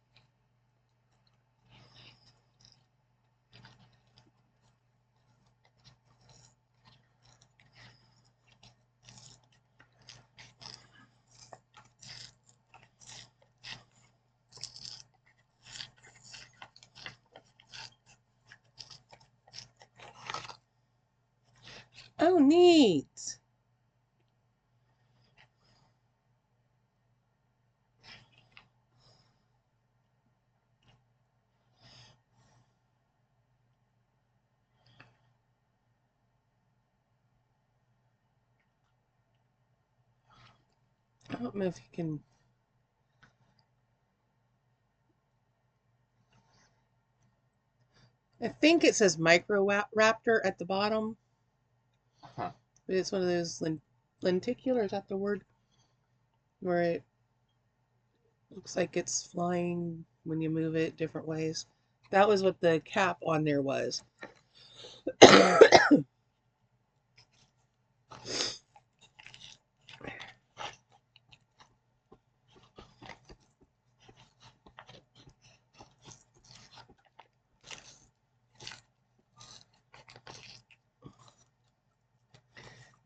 Oh, neat. I don't know if you can. I think it says Micro Raptor at the bottom, Huh. but it's one of those lenticular, is that the word? Where it looks like it's flying when you move it different ways. That was what the cap on there was.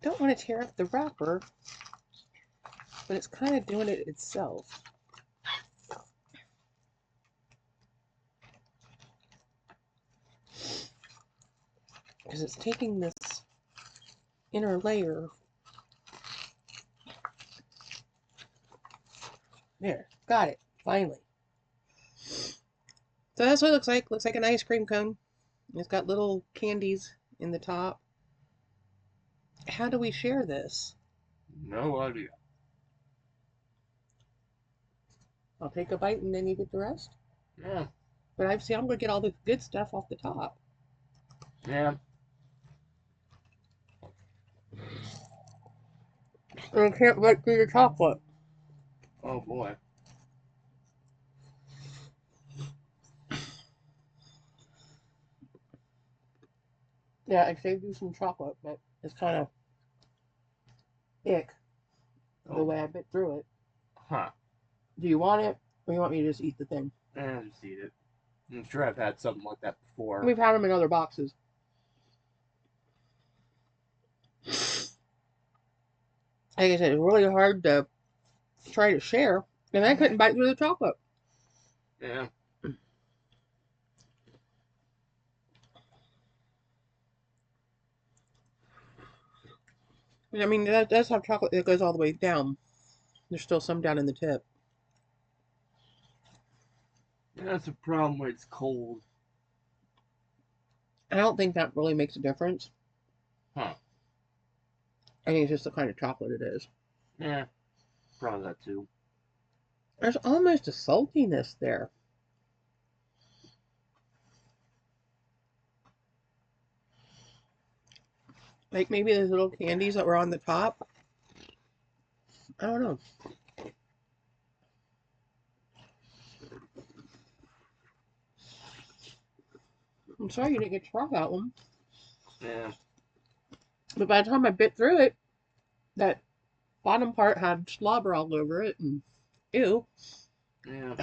Don't want to tear up the wrapper, but it's kind of doing it itself. Because it's taking this inner layer. There, got it, finally. So that's what it looks like. Looks like an ice cream cone. It's got little candies in the top. How do we share this? No idea. I'll take a bite and then you get the rest. Yeah. But I'm going to get all the good stuff off the top. Yeah. And I can't bite through the chocolate. Oh boy. Yeah, I saved you some chocolate, but it's kind of ick the way I bit through it. Huh. Do you want it, or you want me to just eat the thing? Just eat it. I'm sure I've had something like that before. We've had them in other boxes. Like I said, it's really hard to try to share, and I couldn't bite through the chocolate. Yeah. I mean, that does have chocolate that goes all the way down. There's still some down in the tip. That's a problem when it's cold. I don't think that really makes a difference. Huh. I think it's just the kind of chocolate it is. Yeah, probably that too. There's almost a saltiness there. Like maybe those little candies that were on the top. I don't know. I'm sorry you didn't get to try that one. Yeah. But by the time I bit through it, that bottom part had slobber all over it, and ew. Yeah.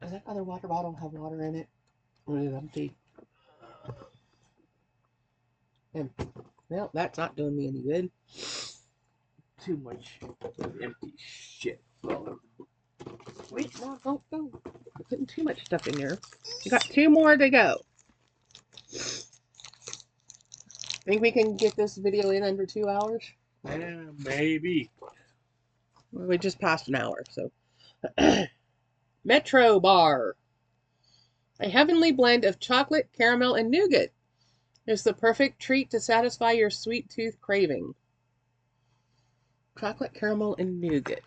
Does that other water bottle have water in it? Or is it empty? And, well, that's not doing me any good. Too much empty shit. Wait, no, don't go. You're putting too much stuff in there. You got 2 more to go. Think we can get this video in under 2 hours? Yeah, maybe. Well, we just passed an hour, so. Metro Bar. A heavenly blend of chocolate, caramel, and nougat. It's the perfect treat to satisfy your sweet tooth craving. Chocolate, caramel, and nougat.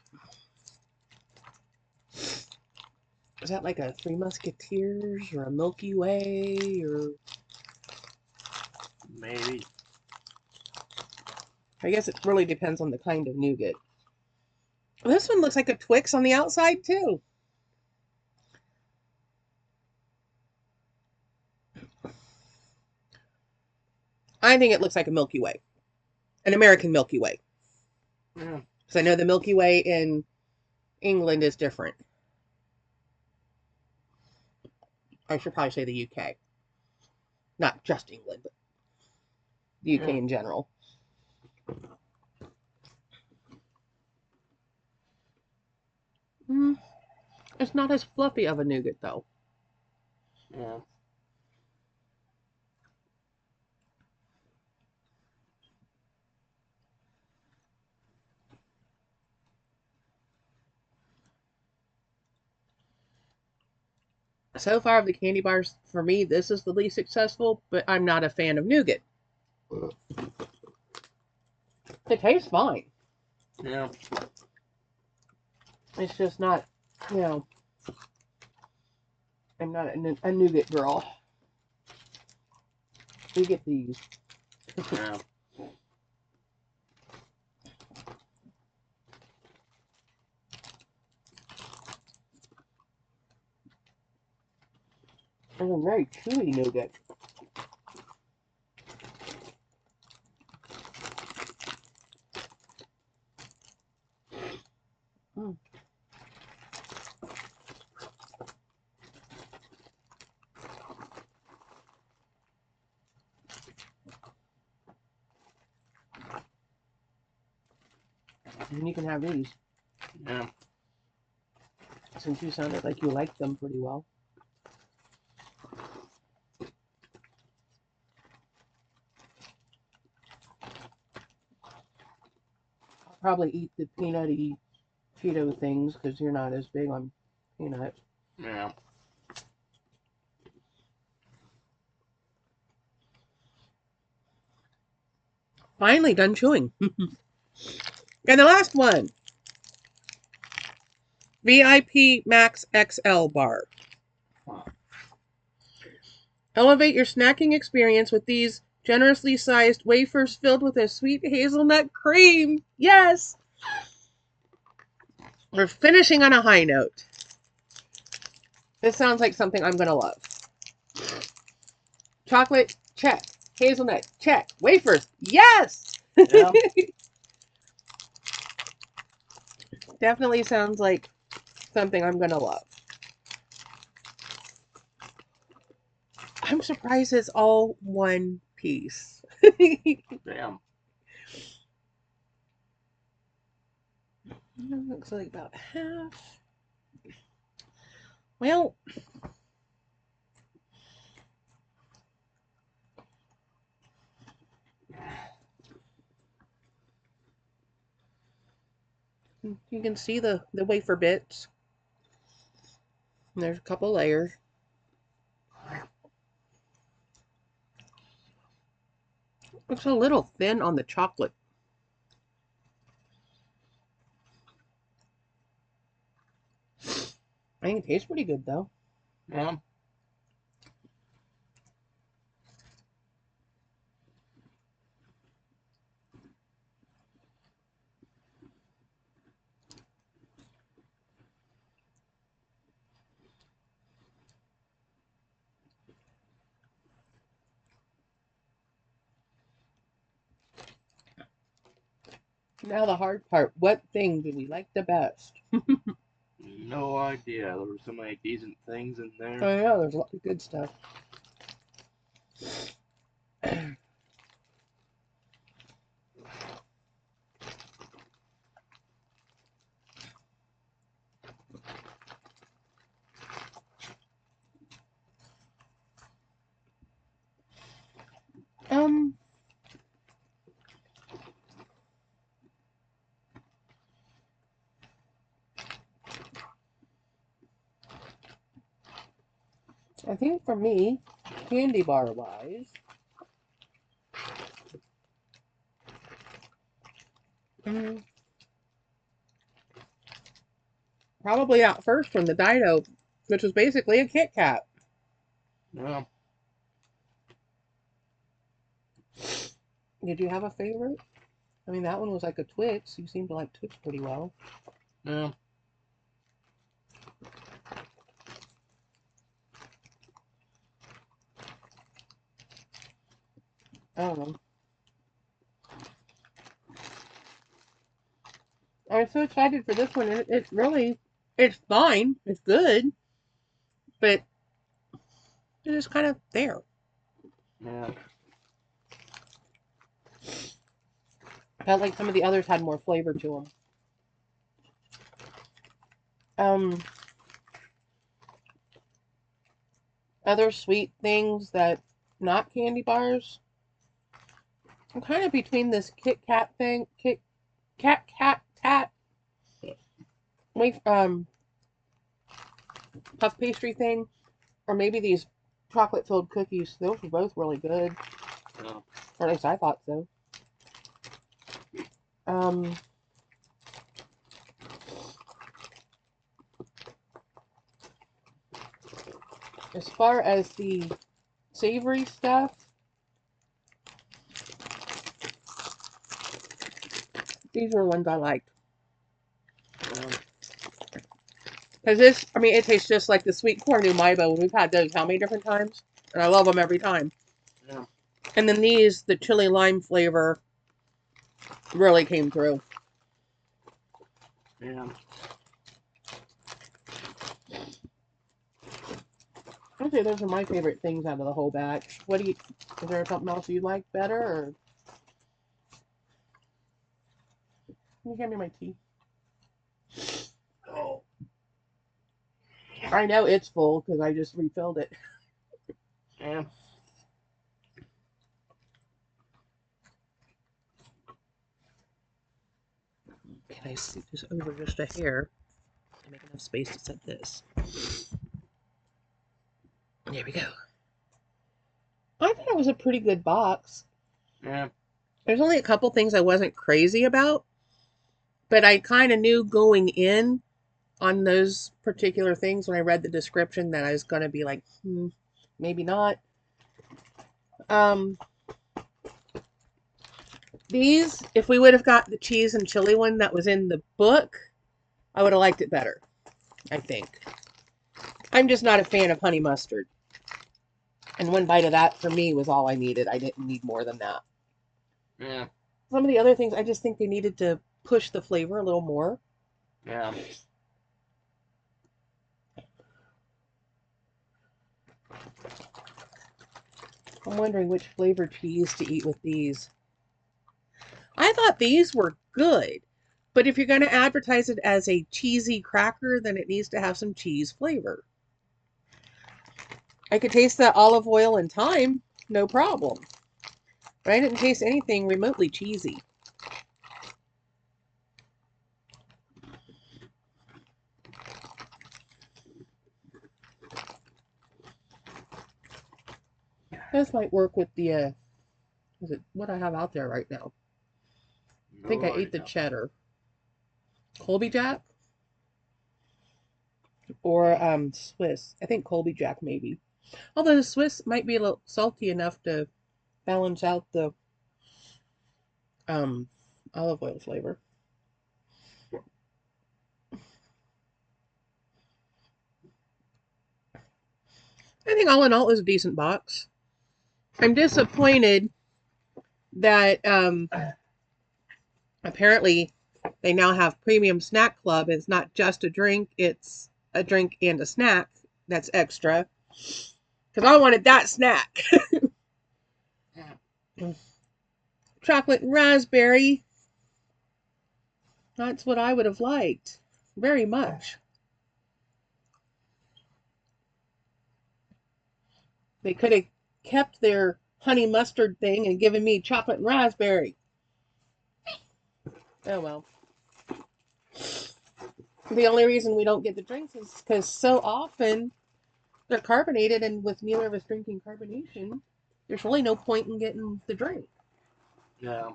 Is that like a Three Musketeers or a Milky Way or? Maybe. I guess it really depends on the kind of nougat. This one looks like a Twix on the outside too. I think it looks like a Milky Way, an American Milky Way. Yeah. Because I know the Milky Way in England is different. I should probably say the UK. Not just England, but the UK in general. It's not as fluffy of a nougat though. Yeah. So far of the candy bars, for me, this is the least successful, but I'm not a fan of nougat. It tastes fine. Yeah. It's just not, you know, I'm not a nougat girl. We get these. Yeah. It's a very chewy nougat. Mm. And you can have these, Yeah. since you sounded like you liked them pretty well. I'll probably eat the peanutty Cheeto things because you're not as big on peanut. Yeah. Finally done chewing. And the last one, VIP Max XL bar. Elevate your snacking experience with these generously sized wafers filled with a sweet hazelnut cream. Yes! We're finishing on a high note. This sounds like something I'm going to love. Chocolate, check. Hazelnut, check. Wafers, yes! Yeah. Definitely sounds like something I'm going to love. I'm surprised it's all one piece. Damn. Looks like about half. Well, You can see the wafer bits. And there's a couple layers. Looks a little thin on the chocolate. I think it tastes pretty good though. Yeah. Now the hard part. What thing do we like the best? No idea. There were so many decent things in there. I know, there's a lot of good stuff. Um, I think for me, candy bar wise, mm, probably out first from the Dido, which was basically a Kit Kat. Yeah. Did you have a favorite? I mean, that one was like a Twix. You seem to like Twix pretty well. Yeah. I don't know. I was so excited for this one. It's really, it's fine. It's good, but it's just kind of there. Yeah. I felt like some of the others had more flavor to them. Other sweet things that not candy bars. I'm kind of between this Kit Kat thing, Kit Kat Tat, wait, puff pastry thing, or maybe these chocolate filled cookies. Those were both really good, Yeah. or at least I thought so. Um, as far as the savory stuff, these are the ones I liked. Because this, I mean, it tastes just like the sweet corn umaibo. We've had those how many different times? And I love them every time. Yeah. And then these, the chili lime flavor, really came through. Yeah. I'd say those are my favorite things out of the whole batch. What do you, is there something else you like better? Or can you hand me my tea? Oh. I know it's full because I just refilled it. Yeah. Can I scoot this over just a hair to make enough space to set this? There we go. I thought it was a pretty good box. Yeah. There's only a couple things I wasn't crazy about, but I kind of knew going in on those particular things when I read the description that I was going to be like, maybe not. Um, these, if we would have got the cheese and chili one that was in the book, I would have liked it better, I think. I'm just not a fan of honey mustard. And one bite of that for me was all I needed. I didn't need more than that. Yeah. Some of the other things, I just think they needed to push the flavor a little more. Yeah. I'm wondering which flavored cheese to eat with these. I thought these were good, but if you're going to advertise it as a cheesy cracker, then it needs to have some cheese flavor. I could taste that olive oil and thyme, no problem. But I didn't taste anything remotely cheesy. this might work with the, is it what I have out there right now? I think I ate the cheddar. Colby Jack? Or Swiss. I think Colby Jack maybe. Although the Swiss might be a little salty enough to balance out the um, olive oil flavor. I think all in all it was a decent box. I'm disappointed that apparently they now have Premium Snack Club. It's not just a drink, it's a drink and a snack that's extra. Because I wanted that snack. Chocolate and raspberry. That's what I would have liked. Very much. They could have kept their honey mustard thing and given me chocolate and raspberry. Oh well. The only reason we don't get the drinks is because so often they're carbonated, and with neither of us drinking carbonation, there's really no point in getting the drink. Yeah.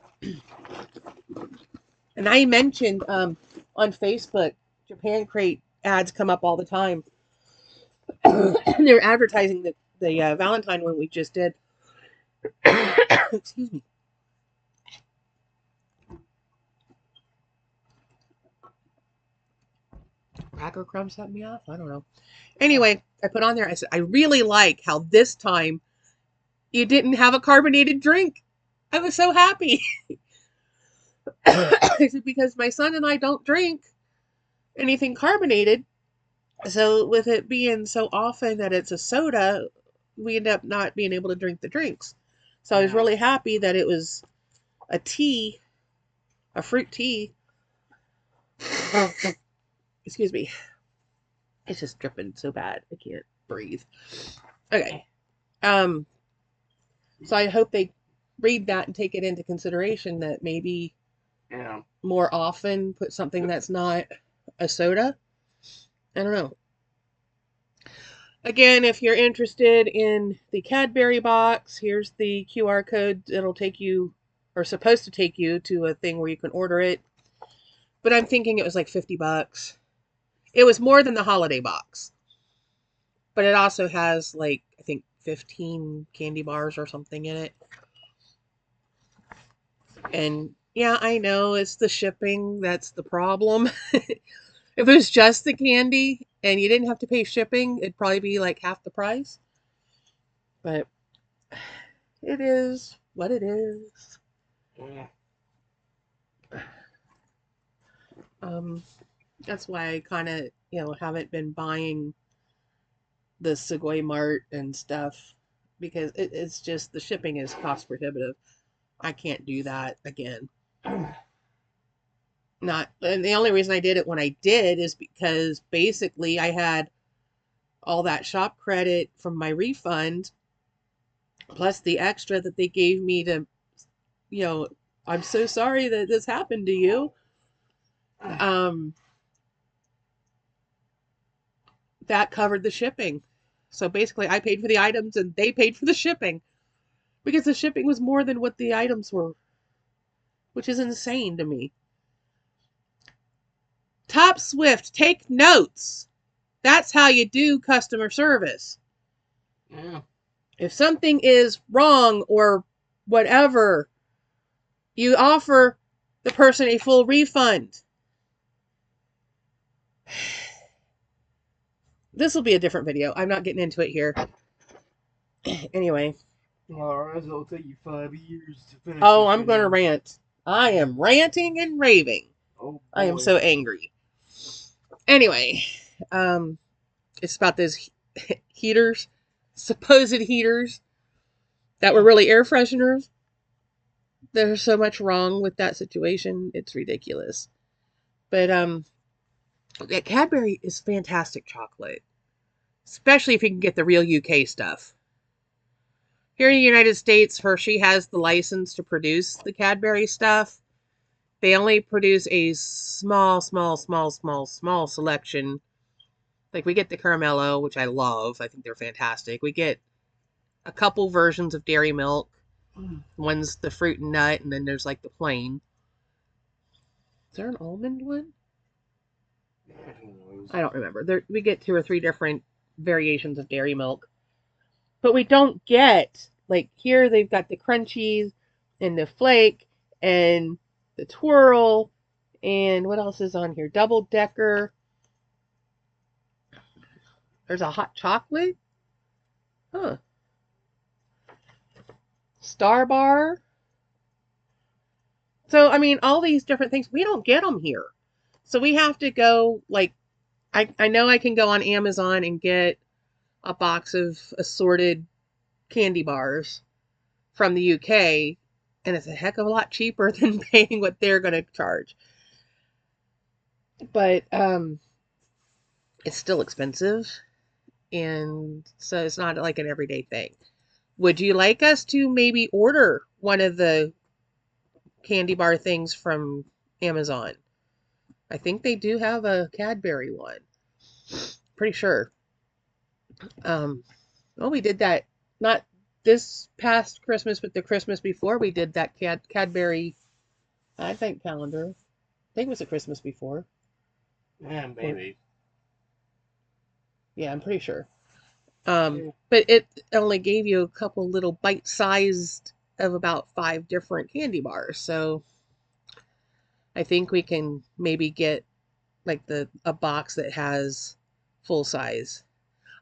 And I mentioned on Facebook, Japan Crate ads come up all the time. They're advertising the Valentine one we just did. Excuse me. Cracker crumbs set me off? I don't know. Anyway, I put on there, I said, I really like how this time you didn't have a carbonated drink. I was so happy. I said, because my son and I don't drink anything carbonated. So with it being so often that it's a soda, we end up not being able to drink the drinks. So I was really happy that it was a tea, a fruit tea. Excuse me. It's just dripping so bad. I can't breathe. Okay. So I hope they read that and take it into consideration that maybe more often put something that's not a soda. I don't know. Again, if you're interested in the Cadbury box, here's the QR code. It'll take you, or supposed to take you, to a thing where you can order it. But I'm thinking it was like $50. It was more than the holiday box. But it also has like, I think 15 candy bars or something in it. And yeah, I know it's the shipping that's the problem. If it was just the candy and you didn't have to pay shipping, it'd probably be like half the price. But it is what it is. That's why I kind of, haven't been buying the Segway Mart and stuff, because it's just the shipping is cost prohibitive. I can't do that again. And the only reason I did it when I did is because basically I had all that shop credit from my refund, plus the extra that they gave me to, I'm so sorry that this happened to you. That covered the shipping. So basically I paid for the items and they paid for the shipping, because the shipping was more than what the items were, which is insane to me. Top Swift, take notes. That's how you do customer service. Yeah. If something is wrong or whatever, you offer the person a full refund. This will be a different video. I'm not getting into it here. Anyway. Alright, it'll take you 5 years to finish. Oh, I'm going to rant. I am ranting and raving. Oh, I am so angry. Anyway, it's about those heaters, supposed heaters, that were really air fresheners. There's so much wrong with that situation. It's ridiculous. But yeah, Cadbury is fantastic chocolate, especially if you can get the real UK stuff. Here in the United States, Hershey has the license to produce the Cadbury stuff. They only produce a small selection. Like, we get the Caramello, which I love. I think they're fantastic. We get a couple versions of dairy milk. One's the fruit and nut, and then there's like the plain. Is there an almond one? I don't remember. We get 2 or 3 different variations of dairy milk, but we don't get like here. They've got the crunchies and the flake and the twirl, and what else is on here? Double decker. There's a hot chocolate. Huh. Star bar. So I mean, all these different things we don't get them here. So we have to go like I know I can go on Amazon and get a box of assorted candy bars from the UK, and it's a heck of a lot cheaper than paying what they're going to charge. But it's still expensive, and so it's not like an everyday thing. Would you like us to maybe order one of the candy bar things from Amazon? I think they do have a Cadbury one. Pretty sure. Well, we did that not this past Christmas, but the Christmas before. We did that Cadbury Advent calendar. I think it was the Christmas before. Yeah, maybe. Yeah, I'm pretty sure. But it only gave you a couple little bite-sized of about 5 different candy bars. So I think we can maybe get like a box that has full size.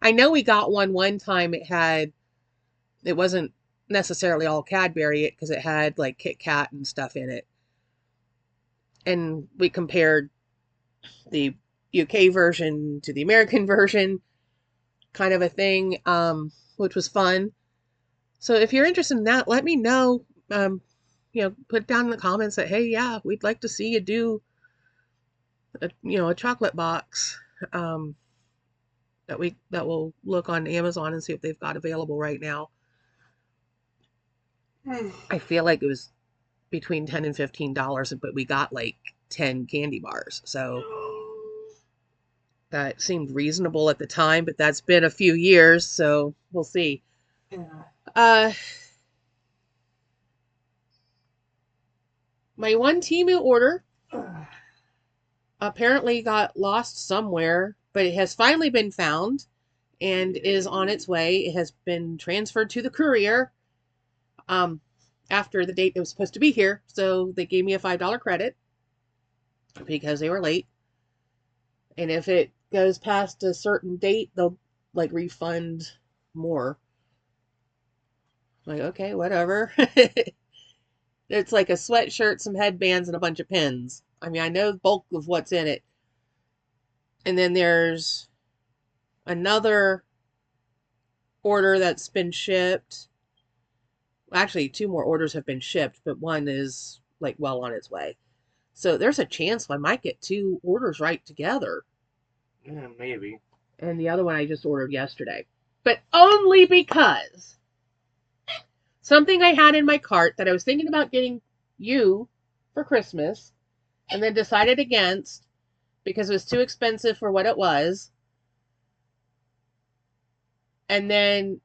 I know we got one time. It wasn't necessarily all Cadbury because it had like Kit Kat and stuff in it. And we compared the UK version to the American version, kind of a thing, which was fun. So if you're interested in that, let me know. Put down in the comments that, hey, yeah, we'd like to see you do a chocolate box that we'll look on Amazon and see if they've got available right now. I feel like it was between $10 and $15, but we got like 10 candy bars. So that seemed reasonable at the time, but that's been a few years, so we'll see. Yeah. My one Temu order apparently got lost somewhere, but it has finally been found and is on its way. It has been transferred to the courier after the date it was supposed to be here. So they gave me a $5 credit because they were late. And if it goes past a certain date, they'll like refund more. Like, okay, whatever. It's like a sweatshirt, some headbands, and a bunch of pins. I mean, I know the bulk of what's in it. And then there's another order that's been shipped. Actually, 2 more orders have been shipped, but one is like well on its way. So there's a chance I might get 2 orders right together. Yeah, maybe. And the other one I just ordered yesterday. But only because something I had in my cart that I was thinking about getting you for Christmas and then decided against because it was too expensive for what it was. And then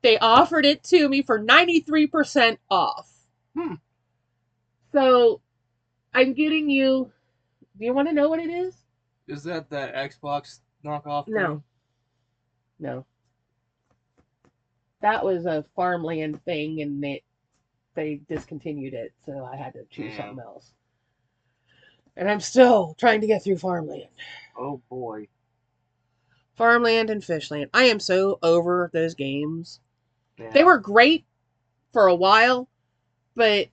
they offered it to me for 93% off. So I'm getting you. Do you want to know what it is? Is that Xbox knockoff? No. No. That was a farmland thing, and they discontinued it, so I had to choose something else. And I'm still trying to get through farmland. Oh boy. Farmland and Fishland. I am so over those games. Yeah. They were great for a while, but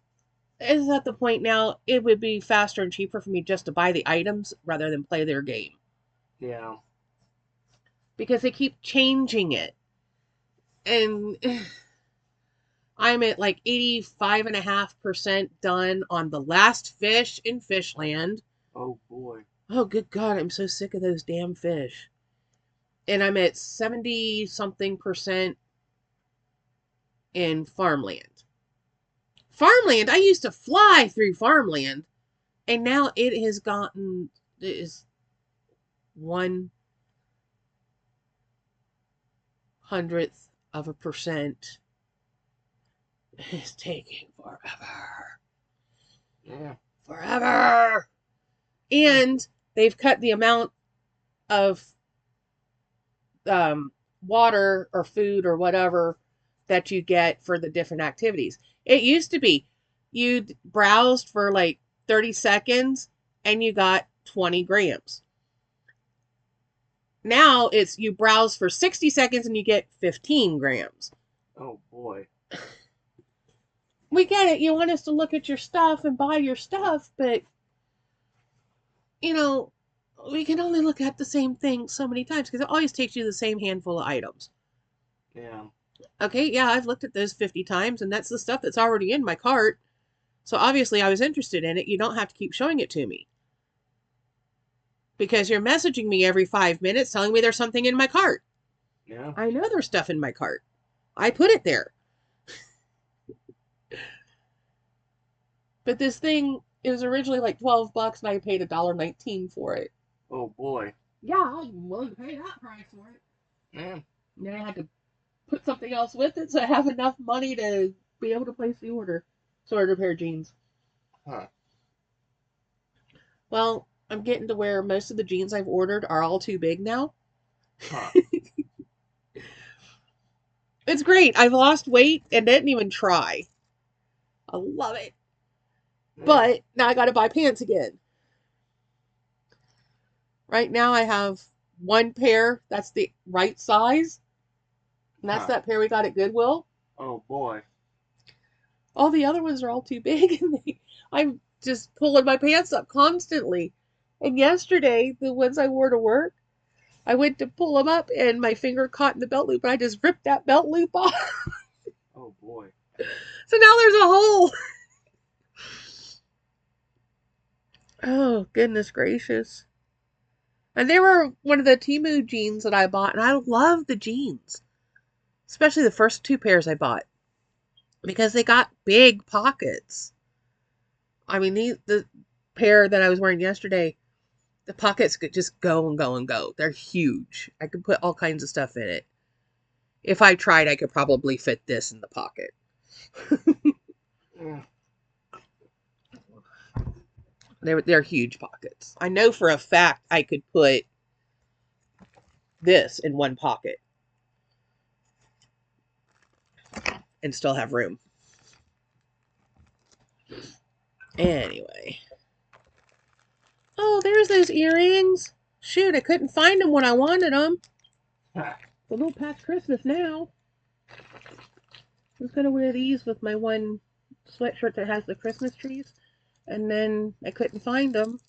it's at the point now it would be faster and cheaper for me just to buy the items rather than play their game. Yeah. Because they keep changing it. And I'm at like 85.5% done on the last fish in Fishland. Oh boy. Oh, good God, I'm so sick of those damn fish. And I'm at 70 something percent in farmland. Farmland, I used to fly through farmland, and now it has gotten, it is 1/100th of a percent is taking forever. Yeah. Forever. Yeah. And they've cut the amount of water or food or whatever that you get for the different activities. It used to be you browsed for like 30 seconds and you got 20 grams. Now it's you browse for 60 seconds and you get 15 grams. Oh boy. We get it. You want us to look at your stuff and buy your stuff, but you know, we can only look at the same thing so many times because it always takes you the same handful of items. Yeah. Okay, yeah, I've looked at those 50 times and that's the stuff that's already in my cart. So obviously I was interested in it. You don't have to keep showing it to me because you're messaging me every 5 minutes telling me there's something in my cart. Yeah. I know there's stuff in my cart. I put it there. But this thing is originally like $12 and I paid $1.19 for it. Oh boy. Yeah, I was willing to pay that price for it. Yeah. And then I had to put something else with it so I have enough money to be able to place the order. So I ordered a pair of jeans. Huh. Well, I'm getting to where most of the jeans I've ordered are all too big now. Huh. It's great. I've lost weight and didn't even try. I love it. Yeah. But now I got to buy pants again. Right now I have one pair that's the right size. And that's Huh. that pair we got at Goodwill. Oh boy. All the other ones are all too big and I'm just pulling my pants up constantly. And yesterday, the ones I wore to work, I went to pull them up and my finger caught in the belt loop and I just ripped that belt loop off. Oh boy. So now there's a hole. Oh, goodness gracious. And they were one of the Temu jeans that I bought, and I love the jeans. Especially the first two pairs I bought. Because they got big pockets. I mean, the pair that I was wearing yesterday, the pockets could just go and go and go. They're huge. I could put all kinds of stuff in it. If I tried, I could probably fit this in the pocket. Yeah. They're huge pockets. I know for a fact I could put this in one pocket and still have room. Anyway. Oh, there's those earrings. Shoot, I couldn't find them when I wanted them. Huh. It's a little past Christmas now. I was going to wear these with my one sweatshirt that has the Christmas trees. And then I couldn't find them.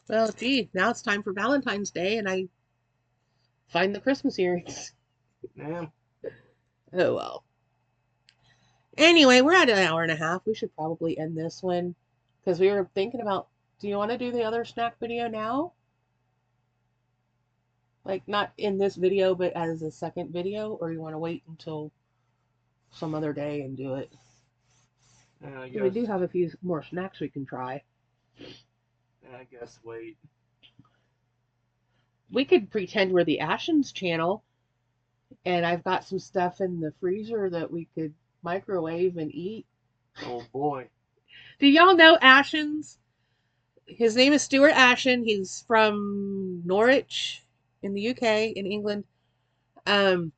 Well, gee, now it's time for Valentine's Day and I find the Christmas earrings. Yeah. Oh, well. Anyway, we're at an hour and a half. We should probably end this one because we were thinking about, do you want to do the other snack video now? Like, not in this video, but as a second video? Or you want to wait until some other day and do it? Yeah, I We guess. do have a few more snacks we can try. Yeah, I guess wait. We could pretend we're the Ashens channel, and I've got some stuff in the freezer that we could microwave and eat. Oh boy. Do y'all know Ashens? His name is Stuart Ashen. He's from Norwich in the UK, in England. Um,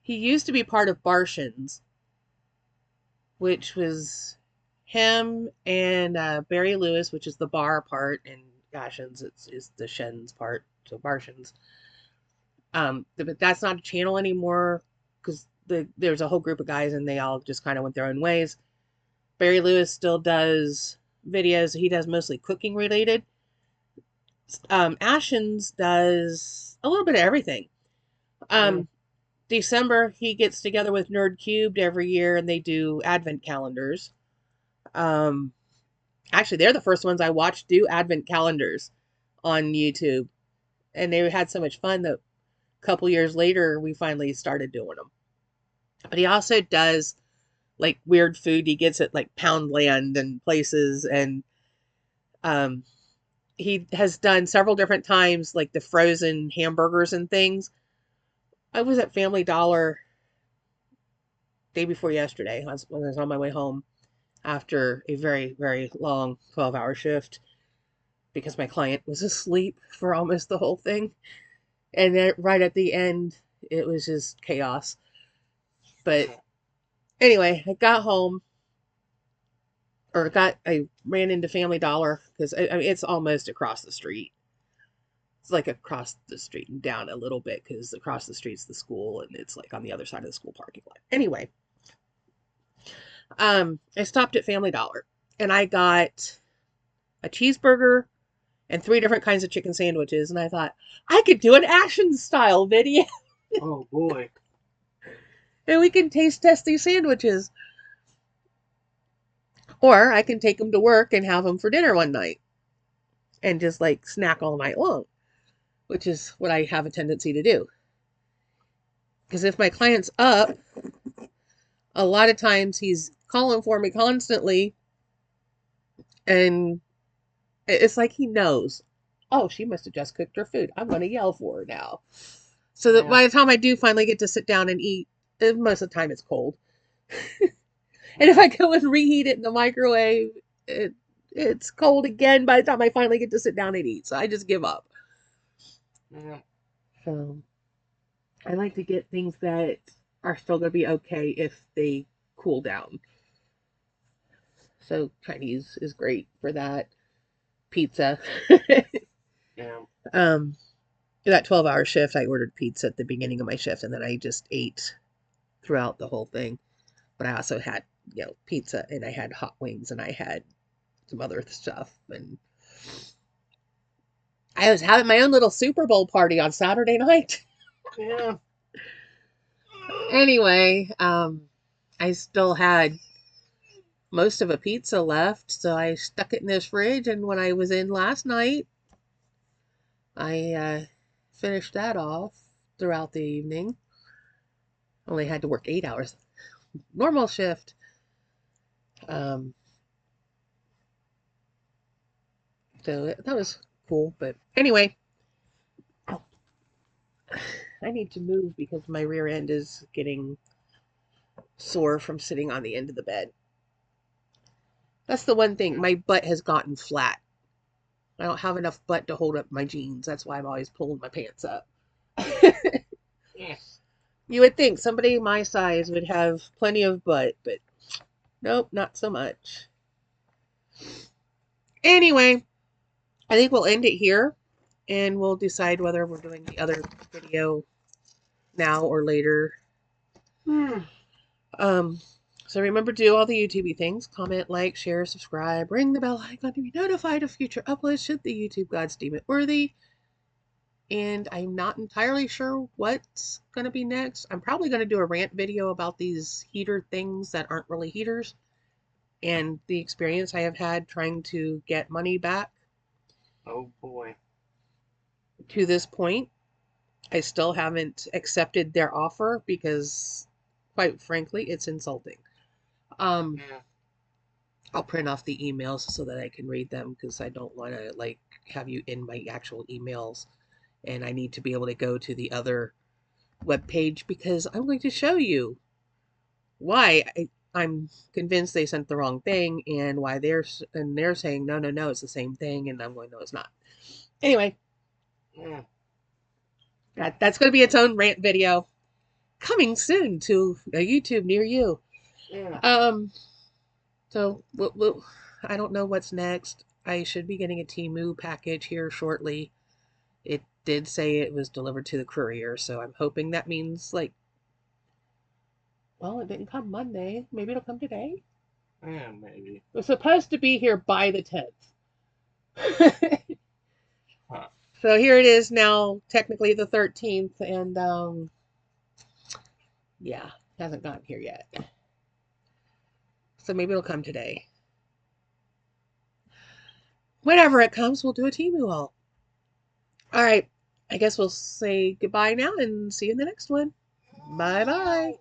he used to be part of Barshens, which was him and Barry Lewis, which is the bar part, and Ashens is the Shens part, so Barshens. But that's not a channel anymore because there's a whole group of guys and they all just kind of went their own ways. Barry Lewis still does videos. He does mostly cooking related. Ashens does a little bit of everything. December, he gets together with Nerd Cubed every year and they do advent calendars. Actually, they're the first ones I watched do advent calendars on YouTube. And they had so much fun that a couple years later, we finally started doing them. But he also does like weird food he gets at like Poundland and places. And um, he has done several different times like the frozen hamburgers and things. I was at Family Dollar day before yesterday when I was on my way home after a very, very long 12-hour shift because my client was asleep for almost the whole thing. And then right at the end, it was just chaos. But anyway, I got home I ran into Family Dollar because I mean, it's almost across the street. It's like across the street and down a little bit because across the street's the school and it's like on the other side of the school parking lot. Anyway, I stopped at Family Dollar and I got a cheeseburger and 3 different kinds of chicken sandwiches. And I thought I could do an action style video Oh boy. and we can taste test these sandwiches. Or I can take them to work and have them for dinner one night and just like snack all night long, which is what I have a tendency to do. Because if my client's up, a lot of times he's calling for me constantly and it's like he knows, oh, she must have just cooked her food. I'm going to yell for her now. So that by the time I do finally get to sit down and eat, most of the time it's cold. And if I go and reheat it in the microwave, it's cold again by the time I finally get to sit down and eat. So I just give up. Yeah. So I like to get things that are still going to be okay if they cool down. So Chinese is great for that. Pizza. Yeah. That 12-hour shift, I ordered pizza at the beginning of my shift, and then I just ate throughout the whole thing. But I also had, pizza, and I had hot wings, and I had some other stuff. And I was having my own little Super Bowl party on Saturday night. Yeah. Anyway, I still had most of a pizza left, so I stuck it in this fridge, and when I was in last night, I finished that off throughout the evening. Only had to work 8 hours. Normal shift. Um, so that was cool. But anyway, I need to move because my rear end is getting sore from sitting on the end of the bed. That's the one thing. My butt has gotten flat. I don't have enough butt to hold up my jeans. That's why I'm always pulling my pants up. Yeah. You would think somebody my size would have plenty of butt, but nope, not so much. Anyway, I think we'll end it here and we'll decide whether we're doing the other video now or later. Um, so remember to do all the YouTube things. Comment, like, share, subscribe, ring the bell icon to be notified of future uploads should the YouTube gods deem it worthy. And I'm not entirely sure what's going to be next. I'm probably going to do a rant video about these heater things that aren't really heaters and the experience I have had trying to get money back. Oh boy. To this point, I still haven't accepted their offer because, quite frankly, it's insulting. Yeah. I'll print off the emails so that I can read them because I don't want to like have you in my actual emails, and I need to be able to go to the other web page because I'm going to show you why I'm convinced they sent the wrong thing and why they're saying no, no, no, it's the same thing, and I'm going no, it's not. Anyway, Yeah. that's going to be its own rant video coming soon to a YouTube near you. Yeah. So I don't know what's next. I should be getting a Temu package here shortly. It did say it was delivered to the courier, so I'm hoping that means like, well, it didn't come Monday. Maybe it'll come today. Yeah, maybe. It was supposed to be here by the 10th. Huh. So here it is now, technically the 13th, and yeah, hasn't gotten here yet. So maybe it'll come today. Whenever it comes, we'll do a Temu haul. All right, I guess we'll say goodbye now and see you in the next one. Bye bye.